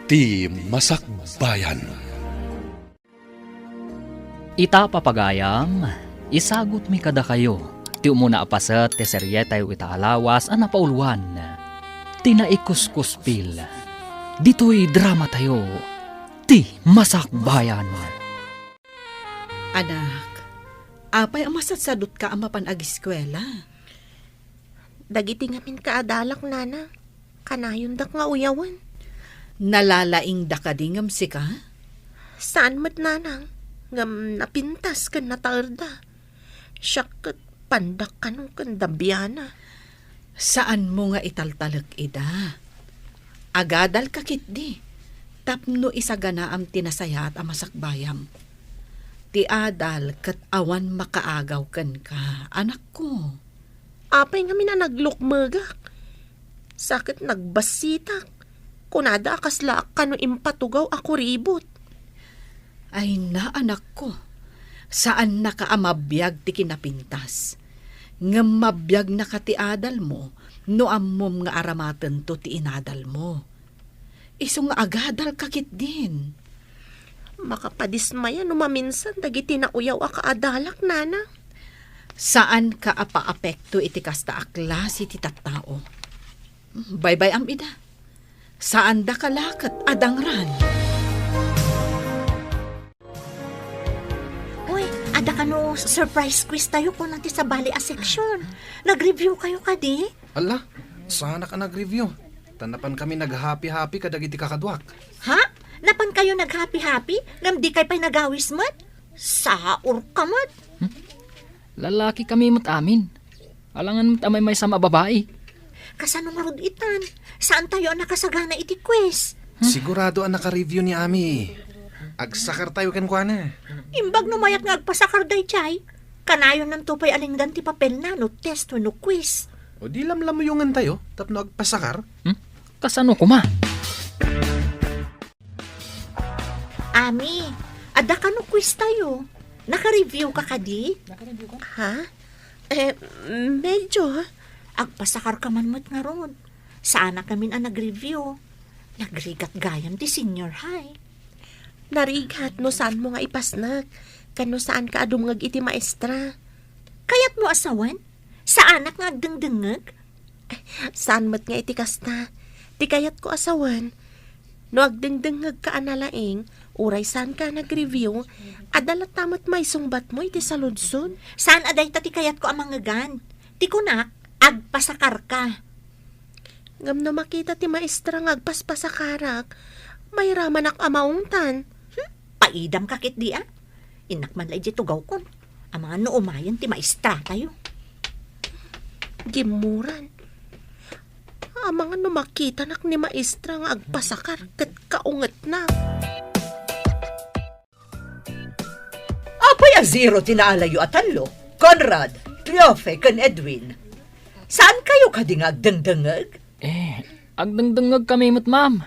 ti Masakbayan. Ita papagayam, isagot mi kada kayo. Ti umuna apasat ti serye tayo itaalawas ang napauluan. Tinaikuskuspil. Dito'y drama tayo. Ti Masakbayan. Anak, apay ang masatsadot ka ang mapanag-eskwela. Dagiti ngamin kaadalak, nana. Kanayon dak nga uyawan. Nalalaing da ka dingam si ka? Saan mat, nanang? Ngam napintas kan natarda. Siyak pandak kanong kandabiyana. Saan mo nga italtalag ida? Agadal kakit di. Tapno isagana am tinasayat ang masakbayam. Ti adal kat awan makaagaw kan ka, anak ko. Apay nga mina naglukmagak. Sakit nagbasitak. Kunada akasla kano impatugaw ako ribot. Ay na, anak ko. Saan nakaamabiyag ti kinapintas? Nga mabiyag na ka ti adal mo, no ammom nga aramatan to ti inadal mo. Iso nga agadal kakit din. Makapadismaya no maminsan dagiti na uyaw a kaadalak, nana. Saan ka apa-apekto iti kasta aklas iti tattao? Bye-bye am ida. Saan da kalakat adangran? Uy, ada ka no surprise quiz tayo kung nanti sa bali a section. Nag-review kayo kadi? Ala, sana ka nag-review. Tanapan kami nag-happy-happy kadagiti kakadwak. Ha? Napan kayo nag-happy-happy? Ngam di kay pa'y nagawis mat? Saur ka mat? Lalaki kami mat amin. Alangan mat amay may sama babae. Kasano nga rod itan? Saan tayo nakasagana iti quiz? Sigurado ang naka-review ni Ami. Agsakar tayo kan kuana. Imbag numayat nga agpasakar day chay. Kanayon ng tupay alingdan ti papel na no test no quiz. O di lamlamuyungan tayo, tapno agpasakar. Kasano kuma? Ami, ada ka no quiz tayo. Naka-review ka kadi? Ha? Medyo. Agpasakar ka man mo't nga rod. Saan na kami ang nag-review? Nagrigat gayam ti senior high. Narigat no saan mo nga ipasnag. Kano saan ka adumngag iti maestra. Kayat mo asawan? Saan nga agdengdengag? Saan mat nga iti kasta. Ti kayat ko asawan. No agdengdengag ka analaing, uray saan ka nag-review, adalat tamat may sungbat mo iti saludsod. Saan aday tati kayat ko ang mangagan? Ti kunak, agpasakar ka. Ngam no makita ti maestra nga agpaspasakarak, may ramanak amaungtan. Paidam kakit di ah. Inakman la iti tugaw kon. Ang mga noomayan ti maestra tayo. Gimuran. Ang mga no makita nak ni maestra nga agpasakar ket kaunget na. Apay a zero tinaalayo at talo. Conrad, Triofe, kan Edwin. Saan kayo kadingag dengdengag? Agdangdangag kami mat ma'am.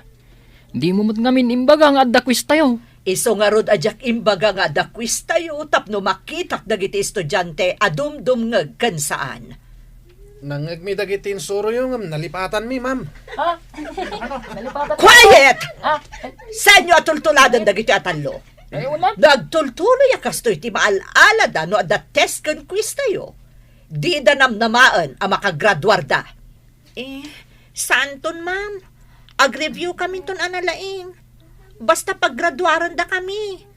Di mo mat ngamin imbaga nga adda quiz tayo. Iso nga rod ajak imbaga nga dakwis tayo tapno makitak dagiti estudyante adumdumngag kan saan. Nangagmi dagiti insuro yung nalipatan mi, ma'am. Quiet! Saan nyo atultuladan dagiti atalo? Nagtultuloy akastoy ti maalala da no ada test kan quiz tayo. Di da namnamaan ang makagraduar da. Saan ton ma'am? Ag-review kami ton analaing. Basta paggraduaran da kami.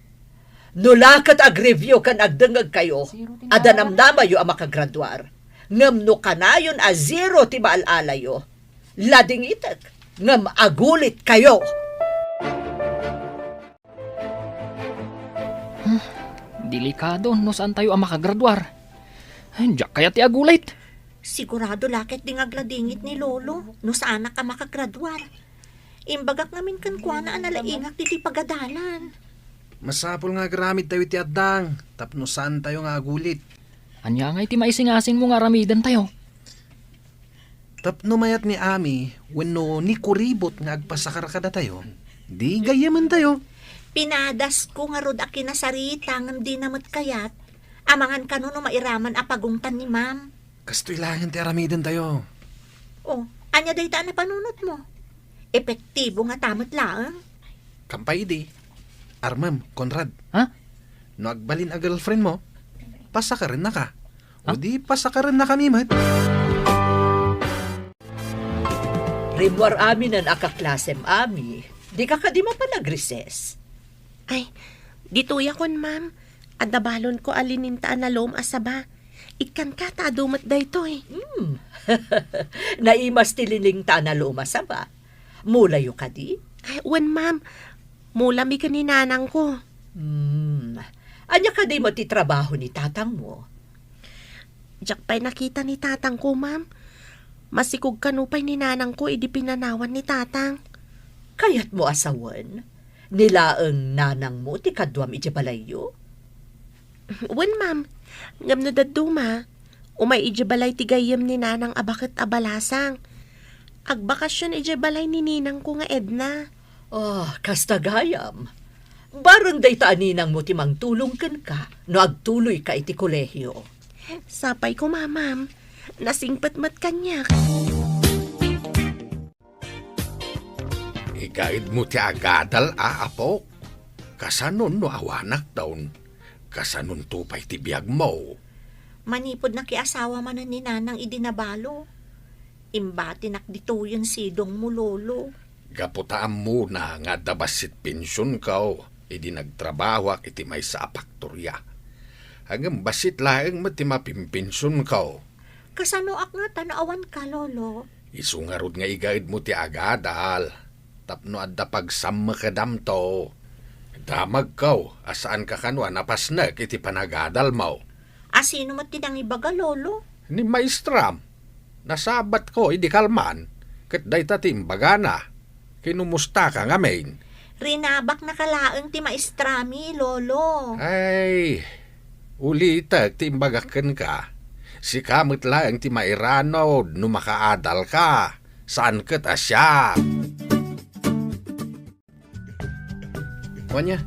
Nulakat ag-review kan agdengag kayo, ada namnamayo ang makagraduar. Ngam no kanayon a zero ti maalalayo. Lading itak, ngam agulit kayo. Delikado no saan tayo ang makagraduar. Diyak kaya ti agulit. Sigurado lakit ding agladingit ni Lolo no saan na ka makagraduar. Imbagak namin kan kuha na analaingak ti pagadalan. Masapol nga gramit tayo ti addang, tapno saan tayo nga agulit. Anya nga iti maisingasing mo nga ramidan tayo. Tapno mayat ni Ami, wenno ni kuribot nga agpasakar kada tayo, di gayaman tayo. Pinadas ko nga rod akin na sarita ngam di namot kayat. Amangan ka no mairaman apagungtan ni ma'am. Kastoy langan ti aramidan tayo. Oh, anya day taan na panunot mo. Epektibo nga tamot lang. Kampay di. Armam, Conrad. Ha? No agbalin a girlfriend mo, pasa ka rin na ka. O di, pasa ka rin na kami, mat. Rimwar amin ang akaklasem ami. Di ka di mo pa nagreses. Ay, dituya kon, ma'am. Adabalon ko alinintaan na loom asaba. Ikan ka tadumat dayto eh. Naimas tililing ta na lumasa ba? Mulayo ka di? Ay, wan, ma'am. Mula mi ka ni nanang ko. Anya ka di mo ti trabaho ni tatang mo? Diyak pa'y nakita ni tatang ko, ma'am. Masikog kanupay ni nanang ko, idi pinanawan ni tatang. Kayat mo asawan? Nilaang nanang mo ti kadwam iti balayo? Wan, ma'am. Ngam no daduma. Umay ijabalay ti gayem ni nanang abakit abalasang. Agbakasyon ijabalay ni ninang ko nga Edna. Kastagayam. Barang day taaninang mo ti mangtulong ka, no agtuloy ka iti kolehyo. Sapay ko, ma'am. Nasingpatmat kanyak. Igaid mo ti agadal apo. Kasanon no awanak taon. Kasanon tupay ti biyag mo. Manipod na kiasawa man ni nanang idinabalo. Imbati nakdituyon sidong mo, lolo. Gaputaan mo na nga dabasit pensyon ka idi nagtrabaho iti may sa apaktorya. Hanggang basit laeng mati mapimpensyon ka. Kasano ak nga tanaawan ka, lolo? Isungarod nga igaid mo ti agadal. Tapno adda pagsama ka damto. Damag ka, asaan ka kanwa napasnak iti panagadal mo. Asino mo tinang ibaga, lolo? Ni maestram. Nasabat ko, idi kalman. Kat day tatimbaga na. Kinumusta ka nga main. Rinabak na kalaang ti maestrami, lolo. Ay, ulitag timbagakan ka. Si kamot lang ti mairanod no makaadal ka. Saan kat asya? Wanya,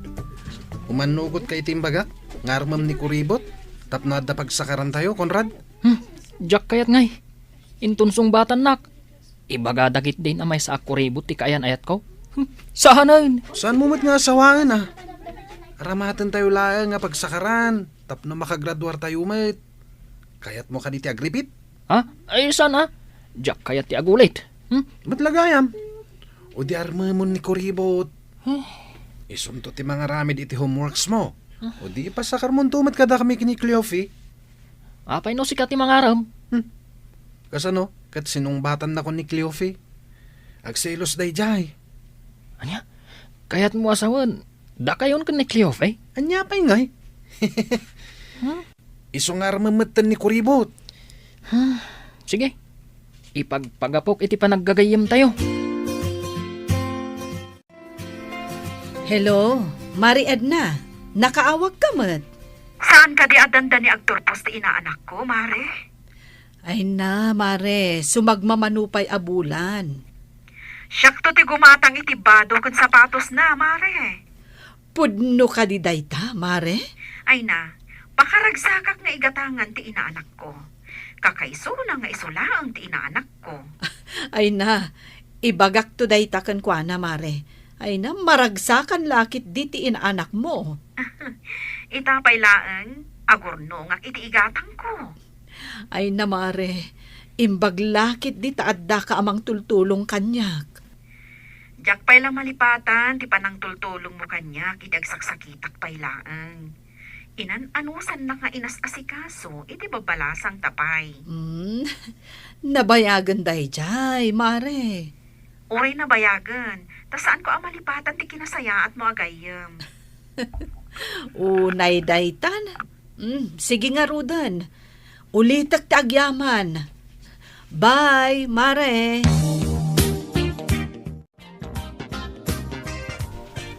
umanugot kay timbagak, ngarmam ni kuribot, tapno adda pagsakaran tayo, Conrad. Jack kayat ngay. Intunsong batan nak. Ibagadagit din amay sa akuribot ti kayan ayat ko. Sahanan. Saan mo nga asawaan ah? Aramatan tayo lang nga pagsakaran, tapno makagraduar tayo mat. Kayat mo ka di ti agripit? Ha? Ay sana. Jack kayat ti agulit. Matlagayam. O di armamon ni kuribot. Isunto ti mga ramid iti homeworks mo. O di pasakar mo tumat kada kami kini Cleofi. Apay no sikat ti mangaram. Kasano? Kat sinungbatan na ko ni Cleofi. Agselos day jay. Anya? Kayat mo asawan. Da kayon ka ni Cleof eh. Anya pa ingay. Isungar mamatan ni kuribot. Sige. Ipagpagapok iti panaggagayim tayo. Hello, Mari Edna. Nakaawag ka mat. Saan ka di adanda ni agturpos ti inaanak ko, Mare? Ay na, Mare, sumagmamanupay abulan. Siyak to ti gumatang itibado kun sapatos na, Mare. Pudno ka di dayta, Mare? Ay na, pakaragsakak nga igatangan ti inaanak ko. Kakaiso na nga isula ang ti inaanak ko. Ay na, ibagak to dayta kan kwa na, Mare. Ay na, maragsakan lakit di ti inaanak mo. Itapay laan, agurno nga iti igatang ko. Ay na, Mare, imbaglakit di taadda ka amang tultulong kanyak. Diyak pay lang malipatan, ti panang tultulong mo kanya, kitagsakitak pay laan. Inan-anusan na nga inas asikaso, iti babalasang tapay. Nabayagan day jay, Mare. Uray na bayagan, ta saan ko ang malipatan ti kinasaya at mo agayam. Unay daytan. Sige nga, Rudan. Ulitak ti agyaman. Bye, Mare.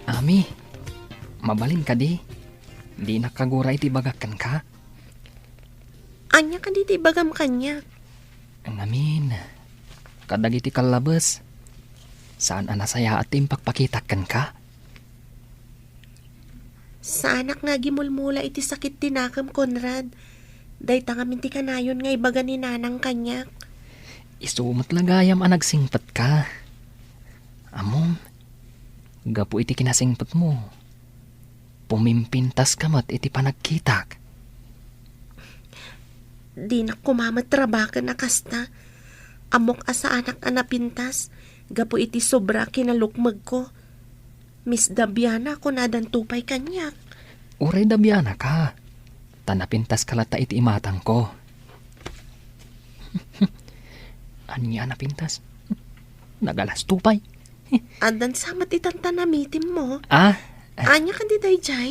Ami, mabalin ka di. Di nakaguray ti bagakan ka. Anya ka di bagam kanya. Ang amin, kadagiti kalabas. Saan anasaya at impagpakitakan ka? Sa anak nga gimulmula iti sakit tinakam, Conrad. Day tangamin ti kanayon nga ibaga ni nanang kanyak. Isumot lagayam ang nagsingpat ka. Amom, Gapo iti kinasingpot mo. Pumimpintas kamat iti panagkitak. Di na kumamatrabakan na kasta. Amok asa anak anapintas. Gapo iti sobra kinalukmag ko. Miss Dabiana ko nadan tupay kanyak. Uray Dabiana ka. Tanapintas kalata iti imatang ko. Anya napintas? Nagalas tupay. Adan samat itang tanamitim mo. Ah, Anya ka di dayjay?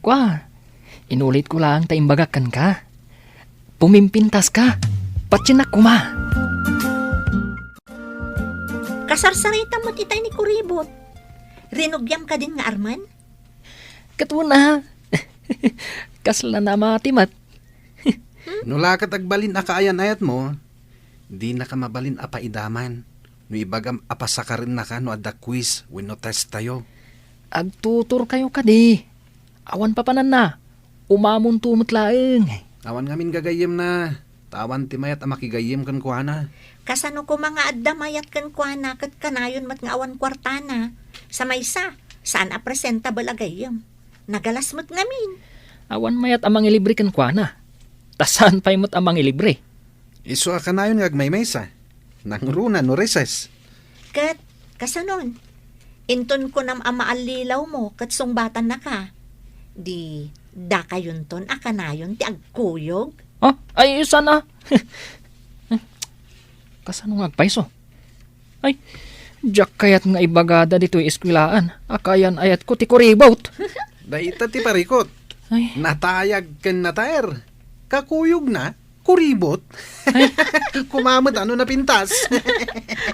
kwa. Inulit ko lang taimbagakan ka. Pumimpintas ka. Patsinak kuma. Kasarsarita mo titay ni Kuribot. Rinugyam ka din nga Arman? Katuna. Kasla na matimat. Nulakat agbalin akaayan ayat mo, di na ka mabalin apaidaman. No ibagam apasakarin na ka no adda quiz wenno test tayo. Agtutur kayo kadi. Awan pa panan na. Umamon tumot laeng. Awan ngamin gagayem na. Tawan ti mayat a makigayem kan kuana. Kasano ko mga adda mayat kan kuana kat kanayon mat nga awan kwartana. Sa maysa, saan a presentable agayam? Nagalas mo't ngamin. Awan mayat amang ilibre kan kwa na. Tasan pa'y mo't amang ilibre. Iso ka na yun ngagmay maysa. Nangruna no reses. Kat, kasanon? Inton ko nam amaalilaw mo kat sungbatan na ka. Di, da kayon ton akanayon ti agkuyog. Oh, ay isa na. Kasano nga agpaiso? Ay, jak kayat nga ibagada dito'y eskwilaan. Akayan ayat ko ti kuribot. Daita ti parikot. Ay, Natayag ken nataer. Kakuyog na. Kuribot. Kumamot ano na pintas.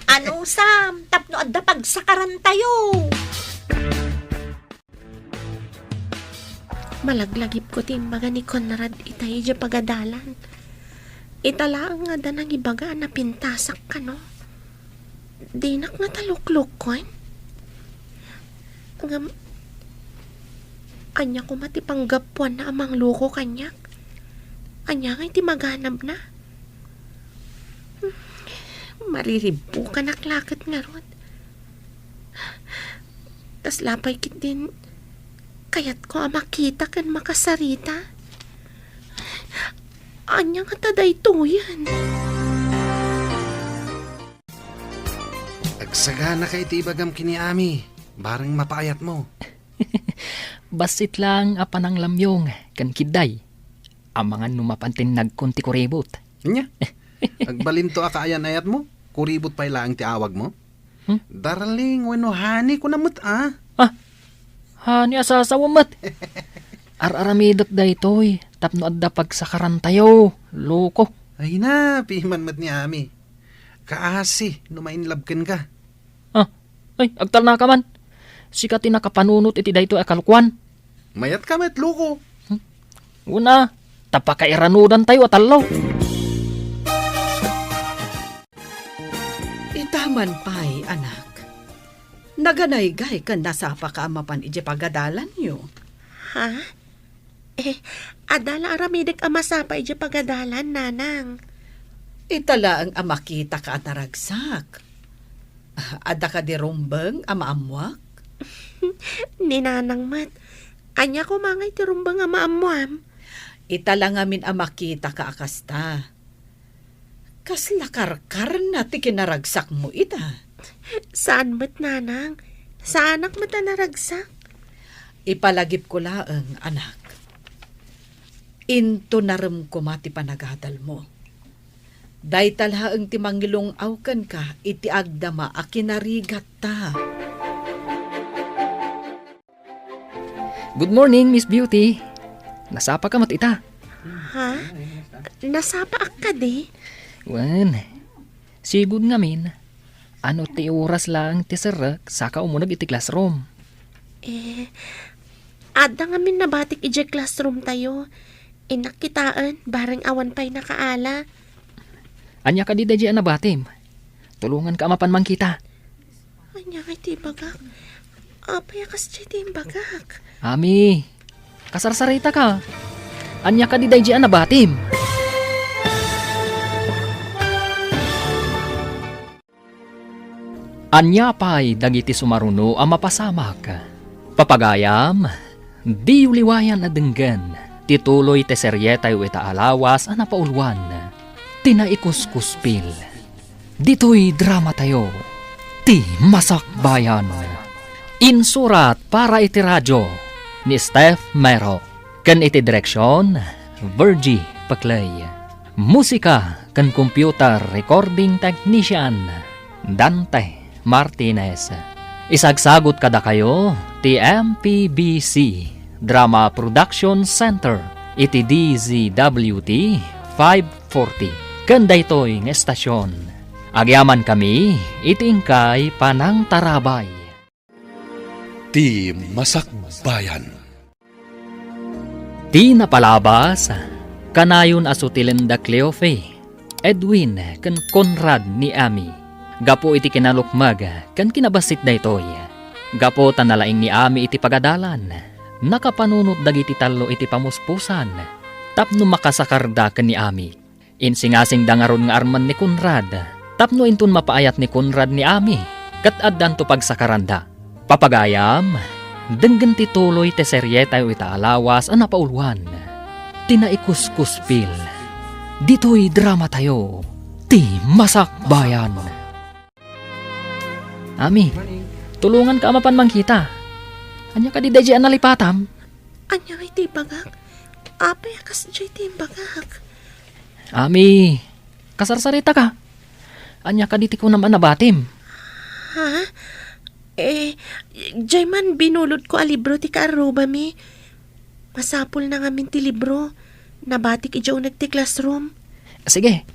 Ano Sam? Tapno adda pagsakaran tayo. Malaglagip ko timbaga ni Conrad itay dya pagadalan. Itala nga da nang ibaga na pintasak ka no. Dinak nga taluklok ko anya ko matipanggapuan na amang loko kanyak. Anya nga iti maghanap na. Mariribo ka naklakat nga ron. Tas lapay kit din kayat ko makita kan makasarita. Anya nga taday to yan. Agsagana kay ti ibagam kini ami. Bareng mapayat mo. basit lang apanang lamyong kan kiday. Ang mga numapantin nagkunti kuribot. Nya. Agbalin to akaayan ayat mo. Kuribot pa ilang ti awag mo. Darling, weno hani ko namut ah. Hani asasawamat. Ar-aramidot da ito'y. Tapno adda pagsakaran tayo. Loko. Ay na, piman mat ni ami. Kaasi, numainlabken ka. Ay, agtal na ka man. Sikati nakapanunot iti da ito akalkuan. Mayat ka met, loko. Una, tapakairanudan tayo at alaw. Itaman pa'y, anak. Naganaygay kan nasa pakaamapan ije pagadalan nyo. Ha? Adala aramidik amasapay dya pagadalan, nanang. Itala ang amakita ka at naragsak. Ada ka di rumbeng amaamwak. Ninanang mat. Anya ko mangay tirumbang nga maamuam. Itala ngamin amakita ka akasta. Kas lakarkar na ti kinaragsak mo ita. Saan mat, nanang? Saan anak mat naragsak? Ipalagip ko laang, anak. Into naram ko mati panagadal mo. Day talhaang ti mangilong awkan ka, iti agdama a kinarigat ta. Good morning, Miss Beauty. Nasapa ka mat ita. Ha? Nasapa ak ka di? Wan, sigud ngamin. Ano ti oras lang ti serak saka umunag iti classroom. Ada nga min nabatik ije classroom tayo. Inakitaan, bareng awan pa'y nakaala. Anya ka di da di anabatim. Tulungan ka mapan man kita. Anya nga iti bagak. Apay akas iti bagak. Ami, kasarsarita ka. Anya ka di da di anabatim. Anya pa'y dagiti sumaruno ang mapasamak. Papagayam, di uliwayan na denggan. Tituloy te seryetay ita alawas ang napaulwan. Tinaikuskuspil. Dito'y drama tayo. Ti Masakbayan. Insurat para iti radyo ni Steph Mero. Kan iti direksyon, Virgie Paclay. Musika kan computer recording technician, Dante Martinez. Isagsagot kada kayo, ti MPBC Drama Production Center, iti DZWT 540. Kanda ito'y ng estasyon. Agyaman kami, itingkay panang tarabay. Ti Masakbayan. Ti napalabas, kanayon asutilenda Cleofe, Edwin kan Conrad ni Ami. Gapo iti kinalukmag kan kinabasit da itoy. Gapo tanalaing ni Ami iti pagadalan. Nakapanunot dagiti talo iti pamuspusan. Tapno makasakarda kan ni Ami. Insingasing dangaron nga arman ni Conrad. Tapno intun mapaayat ni Conrad ni Ami. Kat addan to pagsakaranda. Papagayam, denggan ti tuloy te serye tayo ita alawas ang napaulwan. Tinaikuskuspil. Dito'y drama tayo. Ti Masakbayan. Ami, tulungan ka amapan mangkita. Anya ka di dahi analipatam. Anya iti bagak. Apay akas di iti bagak. Ami, kasarsarita ka. Anya ka di ti ko naman nabatim. Ha? Jay man binulod ko a libro ti kaaruba mi. Masapul na ngamin ti libro. Nabatik ijaw nagti classroom. Sige,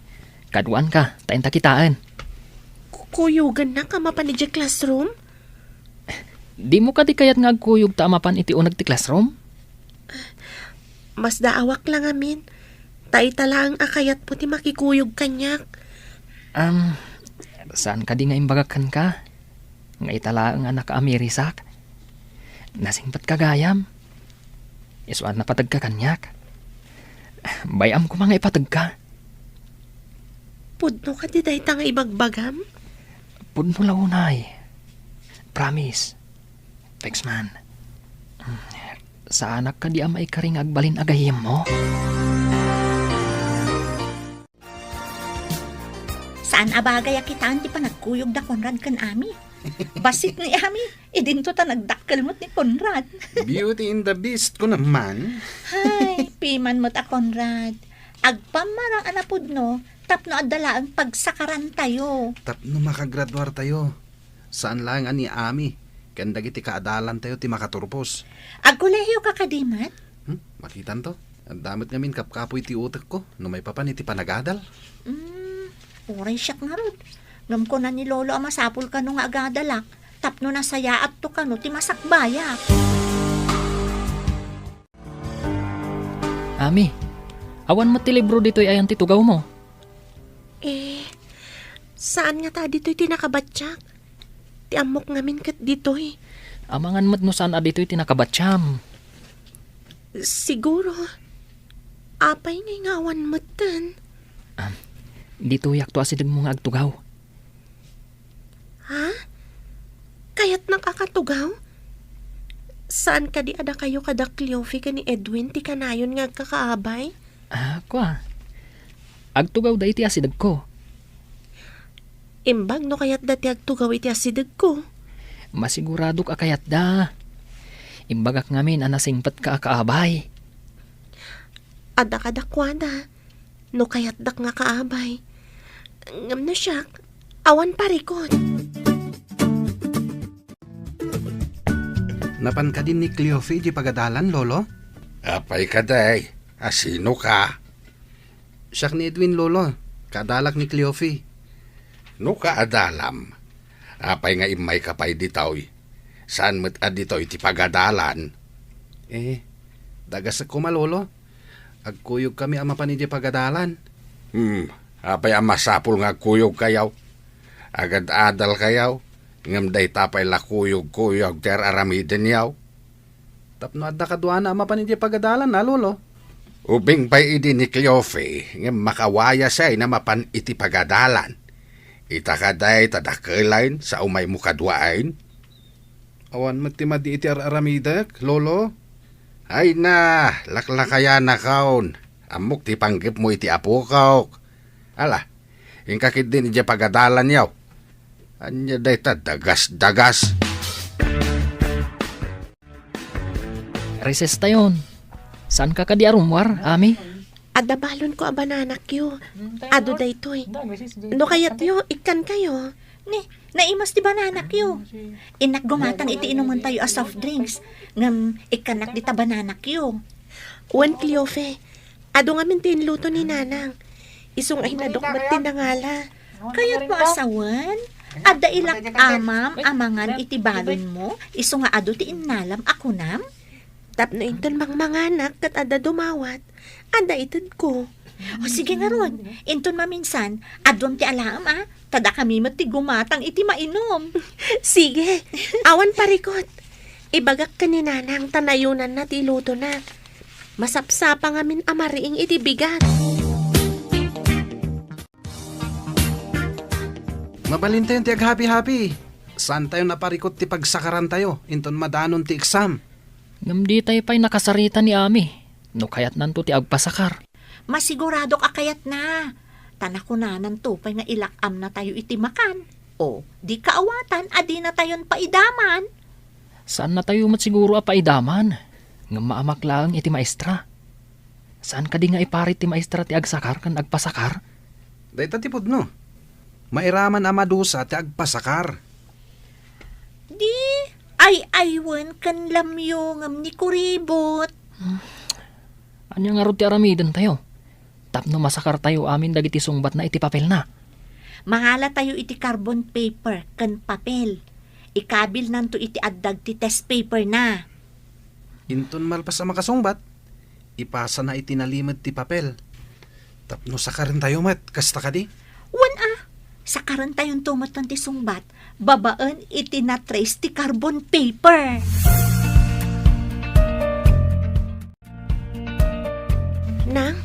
kaduan ka, tayo takitaan. Kuyugan na ka mapan iti classroom? Di mo ka di kayat nga agkuyog ta amapan iti unag ti classroom? Mas daawak lang amin. Taitala ang akayat po ti makikuyog kanyak. Saan ka di nga imbagakan ka? Nga itala ang anak amirisak. Nasingpat ka gayam. Isuan na patag ka kanyak. Bayam ko mga ipatag ka. Pudno ka di dahi nga ibagbagam? Pudno launay. Promise. Pexman. Sa anak ka di amay karing agbalin agayim mo? Saan abagay akitaan ti panagkuyog da Conrad kan Ami? Basit ni Ami, idinto ta nagdakkelmot ni Conrad. Beauty and the Beast ko naman. Hay, piman mo ta Conrad. Agpamarang anapod no, tapno adala ang pagsakaran tayo. Tapno makagraduar tayo. Saan lang ani Ami? Kanda giti kaadalan tayo ti makaturpos. Agkolehiyo ka kadimat? Makitan to. Ang damit ngamin kapkapoy ti utak ko. No may papan iti panagadal. Uray siyak nga rod. Ngam ko na ni Lolo ang masapul ka nung agadalak. Tapno na sayaat to ka no, ti masakbaya. Ami, awan mo ti libro dito'y ayan ti tugaw mo. Saan nga ta dito'y tinakabatsak? Ti amok ngamin kat dito'y. Amangan mat no saan dito'y tinakabatsyam. Siguro. Apay ngay ngawan matan. Dito yakto asidag mo nga agtugaw. Ha? Kaya't nakakatugaw? Saan ka di ada kayo kada Cleofe ka ni Edwin ti kanayon nga kakaabay? Kwa. Agtugaw da iti asidag ko. Imbag no kaya't dati agtugaw iti asidag ko. Masigurado ka kayat da. Imbagak ngamin anasingpat ka kaabay. Ada kadakwada. No kaya't dak nga kaabay. Ngam na siya, awan parikot. Napan ka din ni Cleofe di pagadalan, Lolo? Apay ka day. Asino ka? Siya ni Edwin, Lolo. Kadalak ni Cleofe. No ka adalam. Apay nga imay kapay ditaw. Saan mo't adito iti pagadalan? Dagas ako malolo. Agkuyog kami ama pa ni di pagadalan. Apay ang masapul nga kuyog kayaw. Agad adal kayaw. Ngam day tapay lakuyog-kuyog ter aramiden yaw. Tapno adda kadwana ama pa ni di pagadalan na, Lolo. Ubing pa'y idi ni Cleofe, ngam makawaya siya na mapan iti pagadalan. Itakaday tadakelain sa umay mo kadwain. Awan matima di iti aramidak, lolo. Ay na, laklakaya na kaon. Amok ti panggip mo iti apo kaok. Ala, ingkakit din iti pagadalan yaw. Anya day ta dagas-dagas. Recess tayon. Saan ka kadi arumwar, Ami? Adabalon ko a bananak yo. Ado daytoy. No kayat yo, ikan kayo. Ni, naimas di bananak yo. Inak gumatang iti inuman tayo a soft drinks. Ngam ikanak di ta bananak yo. Uwan Cleofe, ado nga mintin luto ni nanang. Isong ay nadokmat tinangala. Kayat mo asawan? Ada ilak amam, amangan iti balon mo, iso nga ado ti inalam ako nam? Tapno inton mangmanganak kat ada dumawat. Ada itid ko. O sige nga ron, inton maminsan, adwam ti alam tada kami mati gumatang iti mainom. Sige, awan parikot. Ibagak ka ni nanang tanayunan na ti luto na. Masapsapa nga min amariing iti bigat. Mabalin tayo ti ag-happy-happy. Saan tayo naparikot ti pagsakaran tayo? Inton madanon ti exam. Ngam di tayo pa'y nakasarita ni Ami. No kayat nanto ti agpasakar. Masigurado ka kayat na. Tanakunanan to pa'y nga ilakam na tayo iti makan. O, di kaawatan, adi na tayon paidaman. Saan na tayo siguro apaidaman? Ngam maamak lang iti maestra. Saan ka di nga iparit ti maestra ti agsakar kan agpasakar? Dahita tipod no. Mairaman amadusa ti agpasakar. Di, ay aywan kan lamyo ngam ni kuribot. Anya nga ro ti aramiden tayo? Tapno masakar tayo amin dagiti sungbat na iti papel na. Mangala tayo iti carbon paper kan papel. Ikabil nanto iti addag ti test paper na. Inton malpas sa makasungbat, ipasa na itinalimad ti papel. Tapno sakarin tayo mat, kasta ka di? Wan sa karan tayong tumatan ti sungbat, babaan iti na trace ti carbon paper. Nang,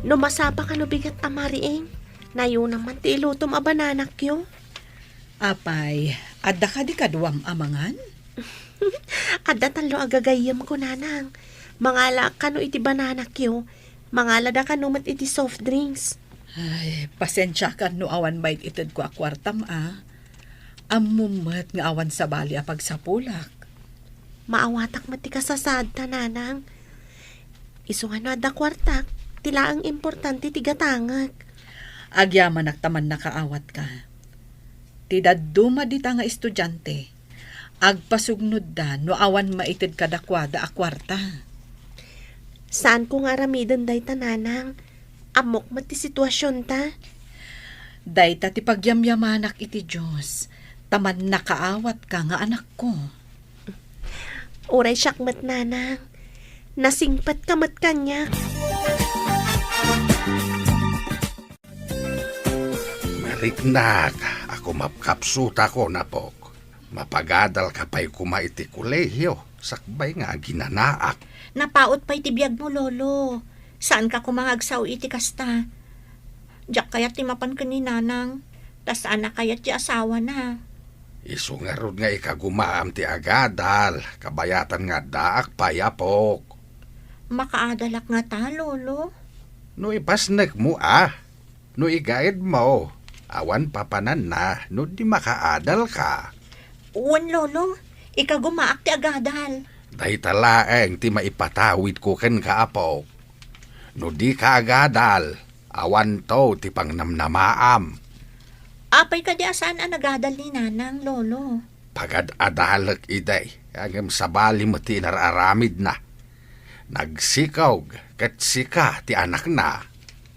numasapa ka no bigat amariing. Nayo naman ti ilutom a bananak yo. Apay, adda ka di kadwam amangan? Adda talo agagayam ko nanang. Mangala ka no iti bananak yo. Mangala da ka no mat iti soft drinks. Ay, pasensya ka no awan bait itid ko akwartam Amumat nga awan sa bali a pagsapulak. Maawatak mati ka sa sad ta nanang. Iso nga no adda kwartak, tila ang importante ti gatangag. Agyaman naktaman nakaawat ka. Tidaduma di ta nga estudyante. Agpasugnod da no awan maitid kadakwada a kwarta. Saan ko nga ramidan day ta nanang? Amok mati sitwasyon ta. Dayta ti pagyamyamanak iti Diyos. Taman nakaawat ka nga anak ko. Uray syakmat nanang. Nasingpat kamat kanya. Mariknak, ako mapkapsuta ko na pok. Mapagadal ka pa'y kumaiti kolehiyo. Sakbay nga ginanaak. Napaot pa iti biyag mo, lolo. Saan ka kumangagsaw iti kasta? Diyak kayat timapan ka ni nanang. Tas anak kayat ti asawa na. Isungarod nga ikagumaam ti agadal. Kabayatan nga daak payapok. Makaadalak nga ta, lolo. No ipasnek mo No igaid mo. Awan papanan na. No di makaadal ka. Uwan, lolo. Ikagumaak ti agadal. Dahi talaeng ti maipatawid ko ken kaapok. No di ka agadal. Awan to ti pangnamnamaam. Apay ka di asaan ang nagadal ni nanang, lolo. Pagad-adalak iday. Agam sabali mo ti nararamid na. Nagsikaw ket sika ti anak na.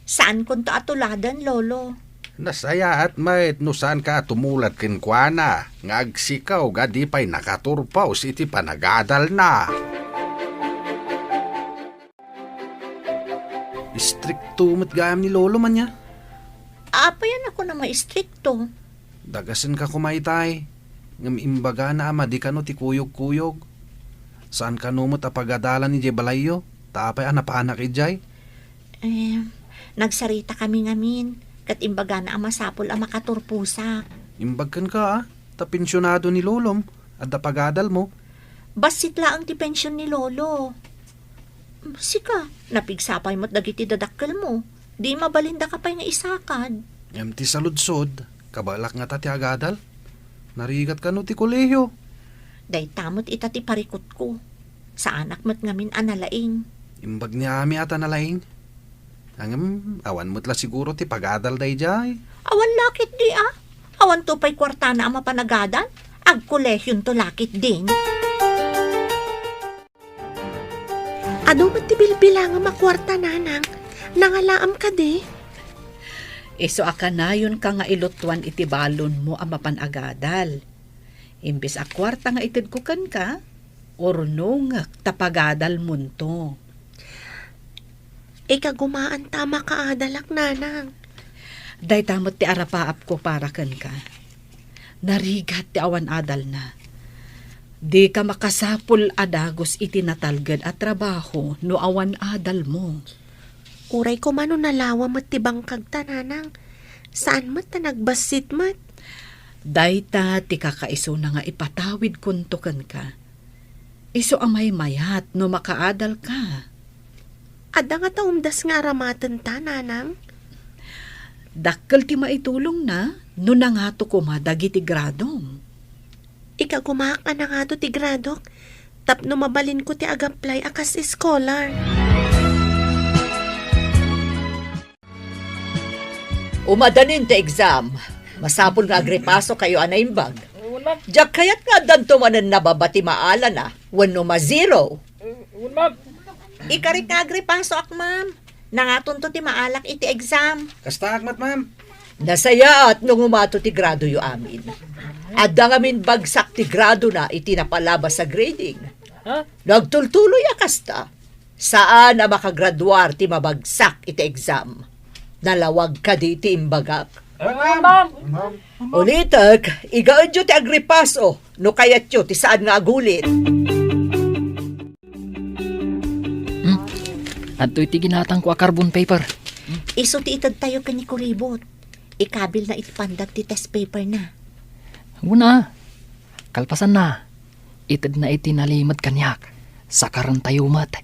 Saan kun to atuladan, lolo? Nasaya at mait no saan ka tumulat ken kuana. Ngagsikaw gadi pa'y nakaturpaw iti panagadal na. Istrikto mat gayam ni lolo man niya. Apayan ako na maistrikto. Dagasin ka kumaitay. Ngam imbaga na ama di ka no ti kuyog-kuyog. Saan ka numot apagadalan ni Jebalayo? Tapay anapaanak ijay. Nagsarita kami ngamin. Kat imbaga na ang masapol ang makaturpusak. Imbagkan ka ta pensyonado ni Lolom at da pagadal mo. Basit laang ti pensyon ni Lolo. Sika, napigsapay mo't dagiti dadakkel mo. Di mabalinda ka pa'y nga isakad. Ngam ti saludsod, kabalak nga ta ti agadal. Narigat ka no ti kolehiyo. Day tamot ita ti parikot ko. Sa anak mo't ngamin analaing. Imbag ni Ami ata nalaing. Angam, awan mo't la siguro ti pagadal day jay. Awan lakit di Awan to pa'y kwarta na ang mapanagadan. Ag kolehyon to lakit din. Ano man ti bilbilang ang makwarta nanang? Nangalaam ka di? Iso akanayon ka nga ilutuan iti balon mo ang mapanagadal. Imbis a kwarta nga itid ko kan ka, ornong tapagadal munto. Ika gumaan tama ka adalak nanang. Day tamot ti arapaap ko para kan ka. Narigat ti awan adal na. Di ka makasapul adagos iti natalged at trabaho no awan adal mo. Uray ko mano nalawa mat ti bangkag ta nanang. Saan mat ta nagbasit mat? Dayta ti kakaiso na nga ipatawid kuntukan ka. Iso amay mayat no makaadal ka. Ada nga taumdas nga aramatan ta nanang. Dakkel ti maitulong na no nangato kumadag iti gradom. Ika gumaak na nga to ti gradok. Tapno mabalin ko ti agaplay akas scholar. Umadanin ti exam. Masapol nga agripaso kayo anaimbag. Diyak kayat nga danto manan nababati maala na. Wano ma-zero. Ikarit nga agripaso ak ma'am. Nangaton to ti maalak iti exam. Kasta akmat ma'am. Nasaya at nung umato ti grado yu amin. Adda ngamin bagsak ti grado na iti napalabas sa grading. Nagtultuloy akasta. Saan na makagraduar ti mabagsak iti exam? Nalawag ka di ti imbagak. Ulitak, igaon ti agripaso. No kayat yu ti saan nga agulit. At iti ginatang ko a carbon paper. Iso ti itad tayo kani kuribot. Ikabil na itipandag ti test paper na. Una, kalpasan na. Itid na iti nalimad kanyak. Sakaran tayo mat.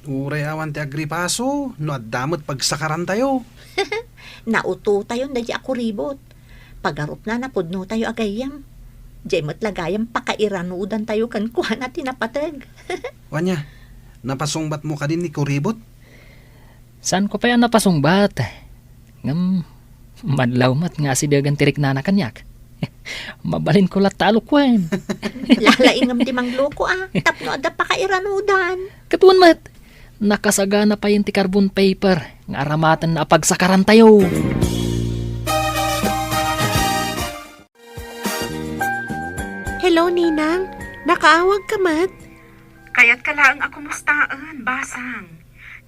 Uray awan ti agripaso, no at damot pagsakaran tayo. Nauto tayo na di ako ribot. Pagarup na napudno tayo agayam. Di mo't lagayam pakairanudan tayo kan kuha na tinapatag. Wanya, napasungbat mo ka din ni Kuribot? Saan ko pa yan napasungbat? Ngam, madlaw mat nga si dagan tirik na kanyak. Mabalin ko latalo kwen. Lalaingam ti mangloko Tapno ada pakairanudan. Katuan mat, nakasagana pa yung ti carbon paper. Nga aramatan na pagsakaran tayo. Hello, Ninang. Nakaawag ka mat? Kaya't ka laang ako mustaan, basang.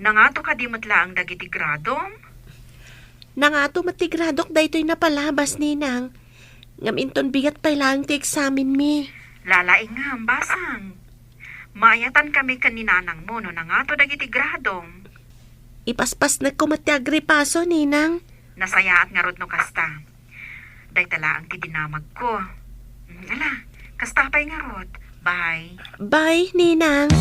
Nangato ka di matlaang dagiti gradom? Nangato matigradok daytoy napalabas, Ninang. Ngam inton bigat pa lang ti examin mi. Lalaing nga, basang. Maayatan kami kaninanang mo no nangato dagiti gradom. Ipaspas na ko mati agripaso, Ninang. Nasayaat nga rod no kasta. Day talaang ti dinamag ko. Ala, kasta pa'y nga rod. Bye. Bye, Ninang.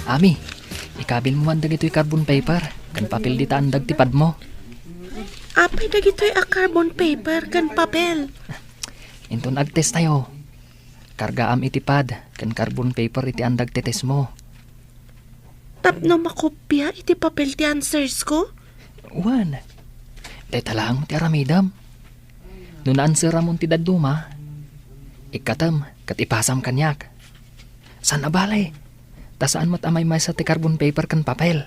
Ami, ikabil mo man dagito yung carbon paper. Kan papel di taandag tipad mo. Apay dagitoy a carbon paper kan papel. Inton agtest tayo. Kargaam itipad. Kan carbon paper iti andag tetes mo. Tapno makopya iti papel ti answers ko? Wan. Day talang ti aramidam. Nung answer ramon ti daduma, ikatam kat ipasam kanyak. San abalay? Tasaan mo't amay may sa ti carbon paper kan papel.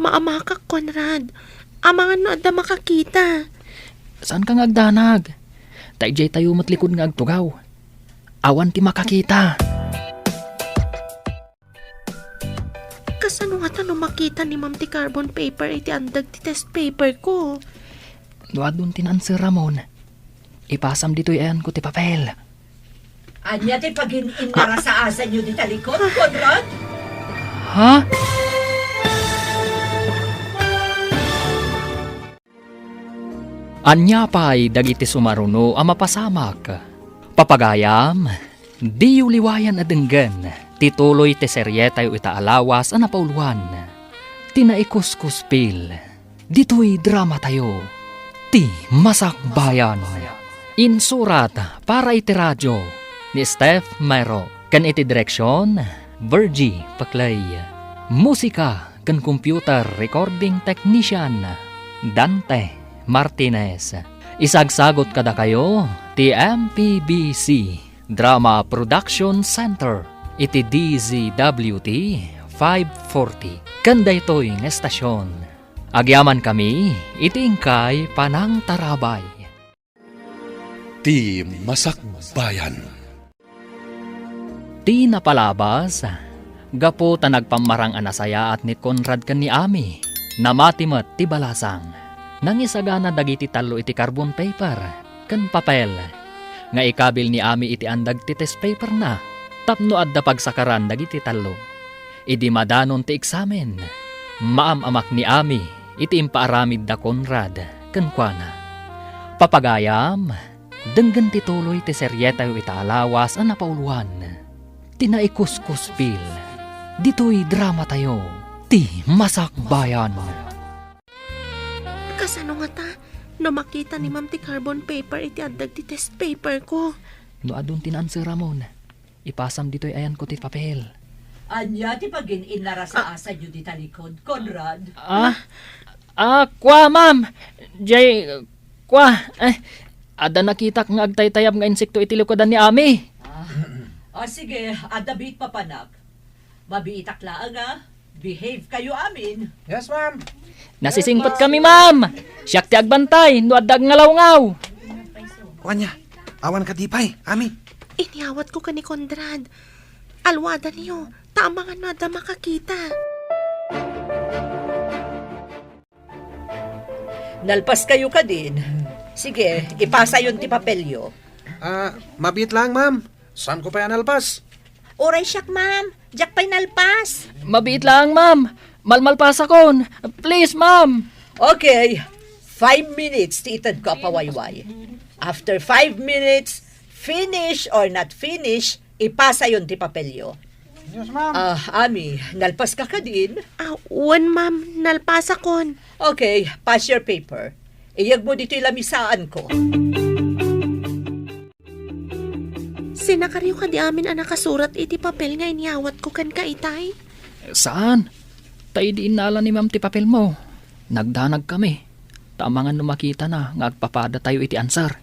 Maamakak, Conrad. Amangan no adda makakita. Saan ka ngagdanag? Taijay tayo matlikod nga agtugaw. Awan ti makakita. Kasano nga tanong makita ni Ma'am ti carbon paper iti andag ti test paper ko? Duadun tinansir ramon. Ipasam dito yan ko ti papel. Anya ti pagin-in na sa asa nyo di talikod, Conrad? Ha? Anya pa'y dagiti sumaruno a mapasamak. Papagayam, di liwayan adenggan, tituloy te seryetayo itaalawas a napauluan. Tinaikuskuspil, dito'y drama tayo, ti masakbayan. Insurat para iti radyo ni Steph Mero, kan iti direksyon, Virgie Paclay. Musika kan computer recording technician, Dante Martinez. Isagsagot kada kayo ti MPBC Drama Production Center iti DZWT 540 kanda ito'y ng estasyon. Agyaman kami iti ingkay Panang Tarabay. Ti Masakbayan. Ti napalabas, gapo ta nagpamarang anasaya at ni Conrad kan ni Ami, namatimat ti balasang. Nangisagana dagiti talo iti carbon paper, kan papel. Nga ikabil ni Ami iti andag ti test paper na, tapno adda pagsakaran dagiti talo. Idi madanon ti eksamen, maamamak ni Ami iti impaaramid da Conrad, kan kuana. Papagayam, denggan ti tuloy ti seryetayo itaalawas ang napauluan. Tinaikuskuspil, dito'y drama tayo, ti masakbayan. Kasano nga ta? No makita ni ma'am ti carbon paper iti addag ti test paper ko. No adun tinanswer Ramon, ipasam dito'y ayan ko ti papel. Anya ti pagin inara sa asa yu di talikod, Conrad. Kwa ma'am, ada nakita nga agtaytayab nga insekto iti likodan ni Ami. Sige, adabit papanak. Mabiitak laang behave kayo amin. Yes, ma'am. Nasisingpot kami ma'am, siyak ti agbantay, no adag ngalaw-ngaw. Wanya, awan ka dipay, Ami. Iniawat ko ka ni Conrad. Alwada niyo, tama nga nada makakita. Nalpas kayo ka din. Sige, ipasa yun ti papelyo. Mabit lang, ma'am. Saan ko pa yan alpas? Oray siyak, ma'am. Diyak pa'y nalpas. Mabiit lang ma'am, malmalpasa kon. Please ma'am. Okay, 5 minutes ti itad ko apawayway. After 5 minutes, finish or not finish, ipasa yun ti papelyo. Yes, ma'am. Ami, nalpas ka ka din? Uwan ma'am, nalpasa kon. Okay, pass your paper. Iyag mo dito ilamisaan ko. Sinakaryo ka di amin ang nakasurat iti papel nga iniawat ko kan ka itay. Saan? Tayo di inala ni ma'am ti papel mo. Nagdanag kami. Tamangan no makita na nga agpapada tayo iti ansar.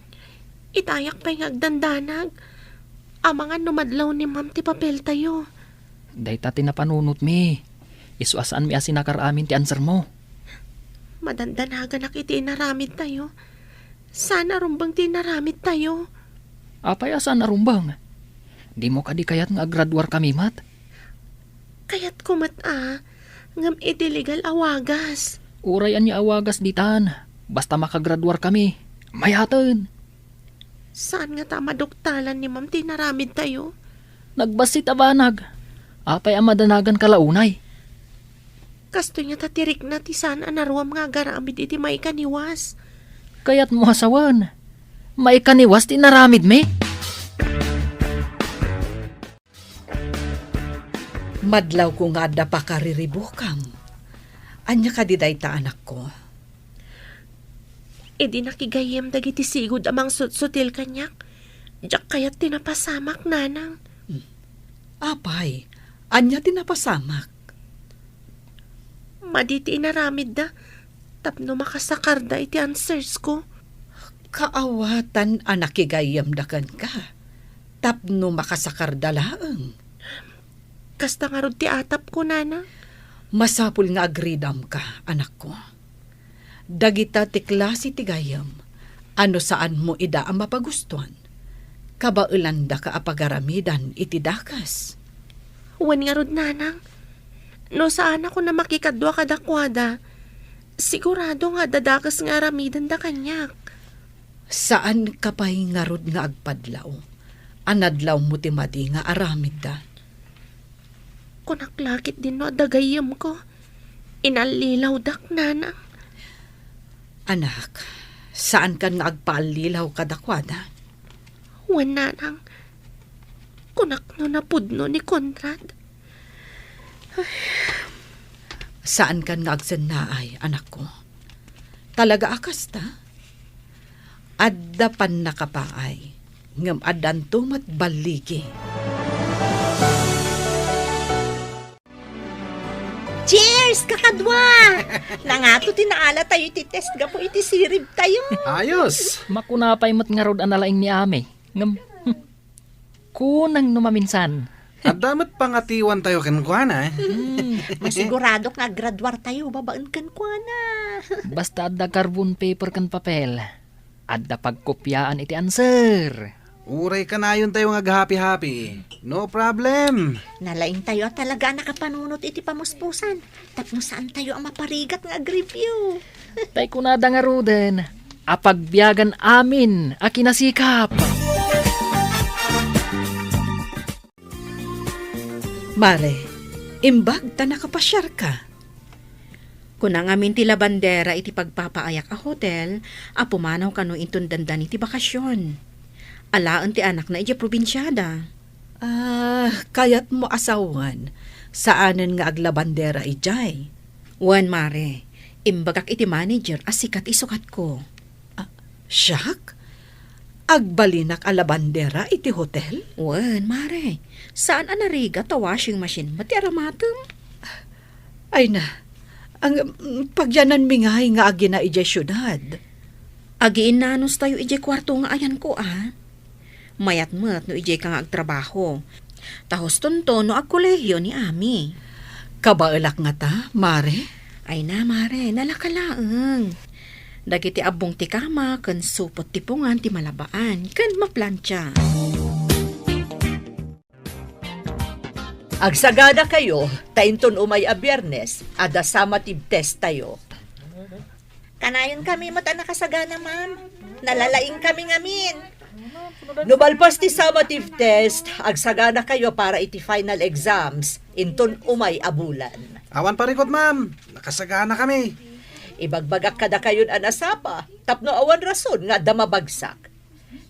Itayak pa'y ngagdandanag. Amangan numadlaw ni ma'am ti papel tayo. Day ta tinapanunot mi. Isuasaan mi asinakar amin ti ansar mo. Madandanagan ak iti inaramid tayo. Sana rumbang ti inaramid tayo. Apay asan narumbang? Di mo kadi kayat nga graduar kami mat? Kayat kumat ngam iti legal awagas. Uray anya awagas ditan. Basta makagraduar kami. Mayatan. Saan nga ta maduktalan ni ma'am ti inaramid tayo? Nagbasit abanag. Apay amadanagan kalaunay. Kasto niya tatirik na ti saan anaruam nga garamid iti may kaniwas. Kayat mo hasawan. May kaniwas ti naramid me. Madlaw ko nga da pa kariribukam. Anya ka di dayta anak ko. Di nakigayem dagiti sigod amang sutsutil kanyak. Diyak kayat tinapasamak nanang. Apay, anya tinapasamak. Maditi inaramid da. Tapno makasakar da iti answers ko. Kaawatan anakigayam dakan ka. Tapno makasakar dalaang. Kasta nga rod ti atap ko, nana. Masapul nga agridam ka, anak ko. Dagita ti klase ti gayam. Ano saan mo ida ang mapagustuhan? Kabaulanda ka apagaramidan iti dakas. Huwan nga rod, nanang. No saan ako na makikadwa kadakwada. Sigurado nga dadakas nga aramidan da kanyak. Saan ka pa'y nga rod nga agpadlaw? Anadlaw mo ti madi nga aramid da. Kunaklakit din no dagayam ko. Inalilaw dak, nanang. Anak, Saan kan nga agpaalilaw kadakwada? Wala nang kunakno na pudno ni Conrad. Saan kan nga agsannaay, anak ko? Talaga akas ta? Adda pan nakapaay, ngam adan tumat baligi. Cheers, kakadwa! Nangato tinaala tayo iti test ga po iti sirib tayo. Ayos! Makunapay mat nga rod analaing ni Ami. Ngam, kunang numaminsan. At damat pangatiwan tayo kenkwana Masigurado nga graduar tayo, babaan kan kwa na. Basta adda carbon paper kan papel. Adda pagkopyaan iti answer. Uray ka na yun tayo nga happy-happy. No problem. Nalaing tayo at talaga nakapanunot iti pamuspusan. Tapno saan tayo ang maparigat nga review. Tay kunada nga ruden. Apagbiyagan amin a kinasikap. Mare, imbag ta nakapasyar ka. Kunang amin ti labandera iti pagpapaayak a hotel, a pumanaw kano inton dandan iti bakasyon. Alaan ti anak na iti probinsyada. Kayat mo asawan, saanen nga aglabandera ijay. Wan mare, imbagak iti manager as sikat isukat ko. Siyak? Agbalinak a labandera iti hotel? Wan mare, saan anariga ta washing machine mati aramatem? Ay na, ang pagyanan mingay nga agi na ijay syudad. Agiin nanos tayo ijay kwarto nga ayan ko Mayat mat no ijay ka nga agtrabaho. Tahos tonto no agkolehiyo ni Ami. Kabaelak nga ta, Mare? Ay na mare, nalakalaeng. Dagiti abong ti kama, kan supot ti pungan ti malabaan, kan maplantya. Agsagada kayo, tainton umay a Biyernes, ada summative test tayo. Kanayon kami mo ta nakasagana, ma'am. Nalalaing kami ngamin. Nubalpas ti summative test, agsagada kayo para iti final exams, inton umay a bulan. Awan parikot ma'am. Nakasagana kami. Ibagbagak kada kayon anasapa, tapno awan rason nga damabagsak.